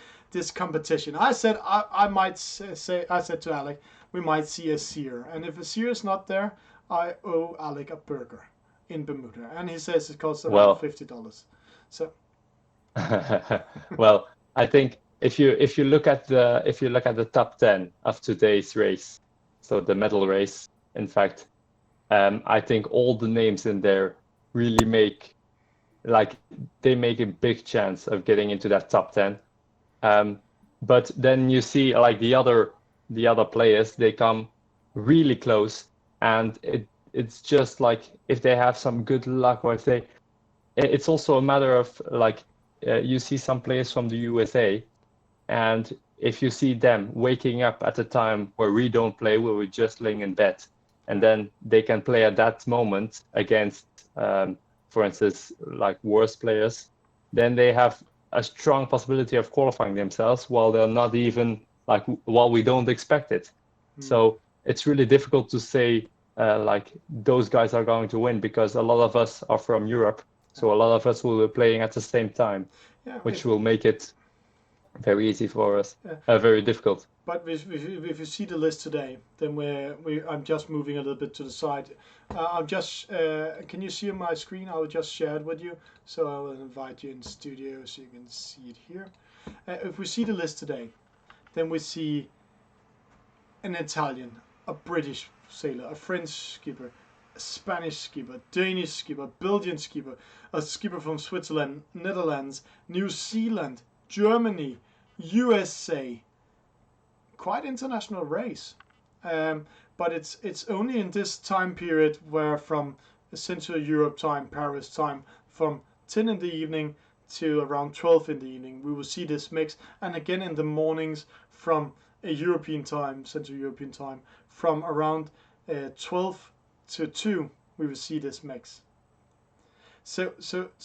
competition. I said I said to Alec, we might see a seer, and if a seer is not there, I owe Alec a burger in Bermuda, and he says it costs around $50. So, well, I think if you look at the top 10 of today's race, so the medal race, in fact, I think all the names in there really make a big chance of getting into that top 10. But then you see like the other players, they come really close, and it's just like if they have some good luck, or if it's also a matter of like you see some players from the USA, and if you see them waking up at a time where we don't play, where we're just laying in bed, and then they can play at that moment against, for instance, like worse players, then they have a strong possibility of qualifying themselves while they're not even while we don't expect it. So it's really difficult to say like those guys are going to win, because a lot of us are from Europe, so a lot of us will be playing at the same time, which will make it very easy for us, very difficult. But if you see the list today, then I'm just moving a little bit to the side. I'm just can you see on my screen? I will just share it with you. So I will invite you in studio so you can see it here. If we see the list today, then we see an Italian, a British sailor, a French skipper, a Spanish skipper, Danish skipper, Belgian skipper, a skipper from Switzerland, Netherlands, New Zealand, Germany, USA. Quite international race, but it's only in this time period where from Central Europe time, Paris time, from 10 in the evening to around 12 in the evening, we will see this mix, and again in the mornings from a European time, Central European time, from around 12 to 2, we will see this mix. So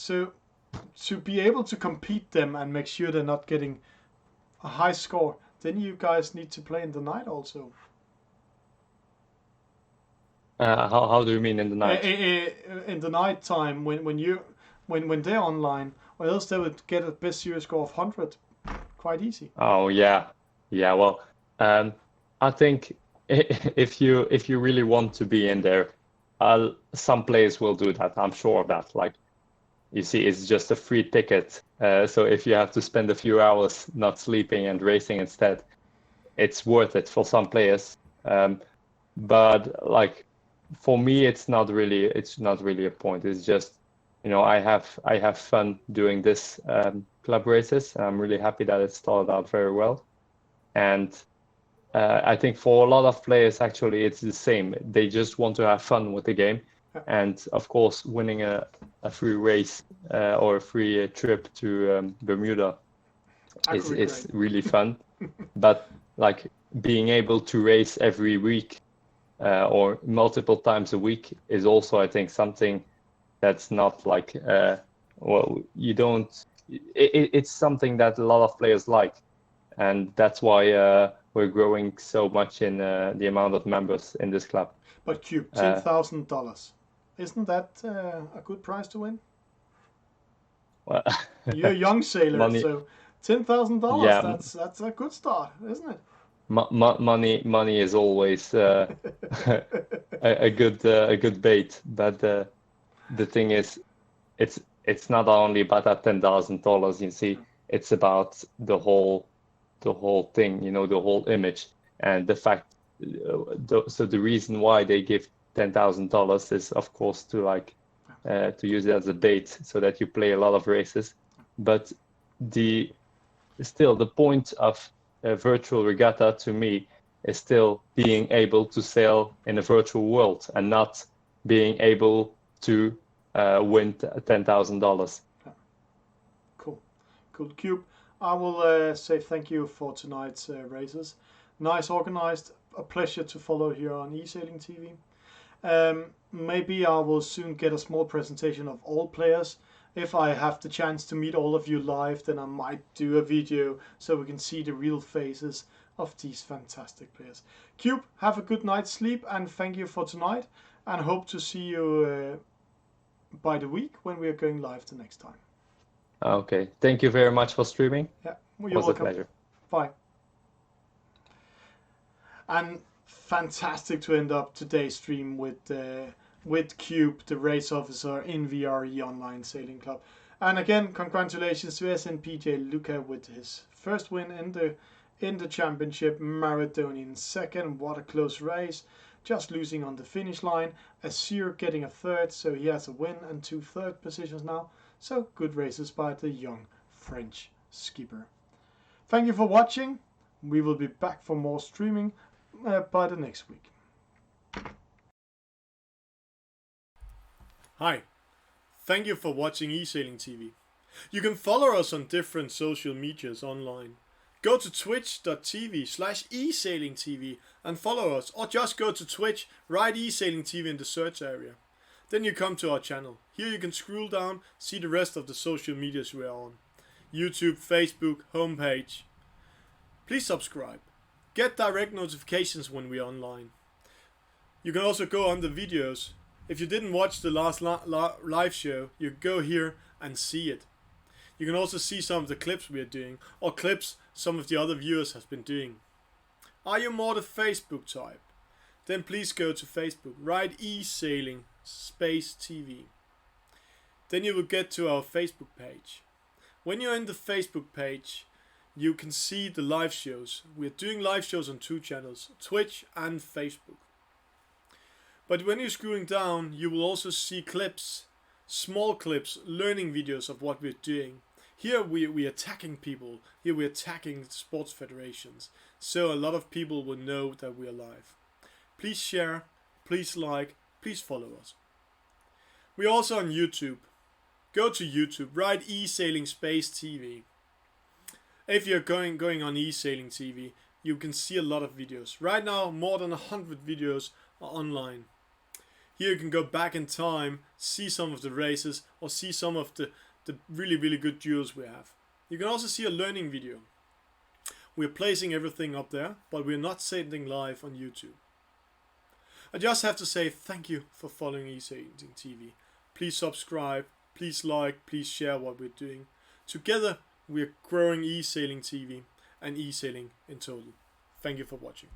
to be able to compete them and make sure they're not getting a high score, then you guys need to play in the night also. How do you mean in the night? In the night time, when they're online, or else they would get a best series score of 100 quite easy. Oh yeah. Well, I think if you really want to be in there, some players will do that. I'm sure of that. Like, you see, it's just a free ticket. So if you have to spend a few hours not sleeping and racing instead, it's worth it for some players. But like for me, it's not really a point. It's just, I have fun doing this club races, and I'm really happy that it started out very well. And I think for a lot of players, actually, it's the same. They just want to have fun with the game, and of course, winning a free race or a free trip to Bermuda is really fun. But like being able to race every week or multiple times a week is also, I think, something that's not like you don't. It's something that a lot of players like, and that's why we're growing so much in the amount of members in this club. But Cube, $10,000. Isn't that a good prize to win? Well, You're a young sailor, money, so $10,000. yeah, That's a good start, isn't it? money is always a good bait, but the thing is, it's not only about that $10,000. You see, it's about the whole thing, the whole image, and the fact. So the reason why they give $10,000 is, of course, to use it as a bait so that you play a lot of races. But the point of a virtual regatta to me is still being able to sail in a virtual world and not being able to win $10,000. Cool. Cube. I will say thank you for tonight's races. Nice organized. A pleasure to follow here on eSailingTV. Maybe I will soon get a small presentation of all players. If I have the chance to meet all of you live, then I might do a video so we can see the real faces of these fantastic players. Cube, have a good night's sleep, and thank you for tonight, and hope to see you by the week when we are going live the next time. Okay, thank you very much for streaming. Yeah, it was welcome. A pleasure. Bye. And fantastic to end up today's stream with Cube, the race officer in VRI Online Sailing Club. And again, congratulations to SNPJ Luca with his first win in the championship. Maradonian second. What a close race. Just losing on the finish line. Azir getting a third, so he has a win and 2 third positions now. So good races by the young French skipper. Thank you for watching. We will be back for more streaming by the next week. Hi, thank you for watching eSailingTV. You can follow us on different social medias online. Go to twitch.tv/eSailingTV and follow us, or just go to Twitch, write eSailingTV in the search area. Then you come to our channel. Here you can scroll down, see the rest of the social medias we are on. YouTube, Facebook, homepage. Please subscribe. Get direct notifications when we are online. You can also go on the videos. If you didn't watch the last live show, you go here and see it. You can also see some of the clips we are doing, or clips some of the other viewers have been doing. Are you more the Facebook type? Then please go to Facebook, write eSailingTV. Then you will get to our Facebook page. When you're in the Facebook page, you can see the live shows. We're doing live shows on 2 channels, Twitch and Facebook. But when you're scrolling down, you will also see clips, small clips, learning videos of what we're doing. Here we're attacking people. Here we're attacking sports federations. So a lot of people will know that we are live. Please share, please like, please follow us. We're also on YouTube. Go to YouTube, write eSailingTV. If you're going on eSailingTV, you can see a lot of videos. Right now, more than 100 videos are online. Here you can go back in time, see some of the races, or see some of the really, really good duels we have. You can also see a learning video. We're placing everything up there, but we're not sending live on YouTube. I just have to say thank you for following eSailingTV. Please subscribe, please like, please share what we're doing. Together, we're growing eSailingTV and eSailing in total. Thank you for watching.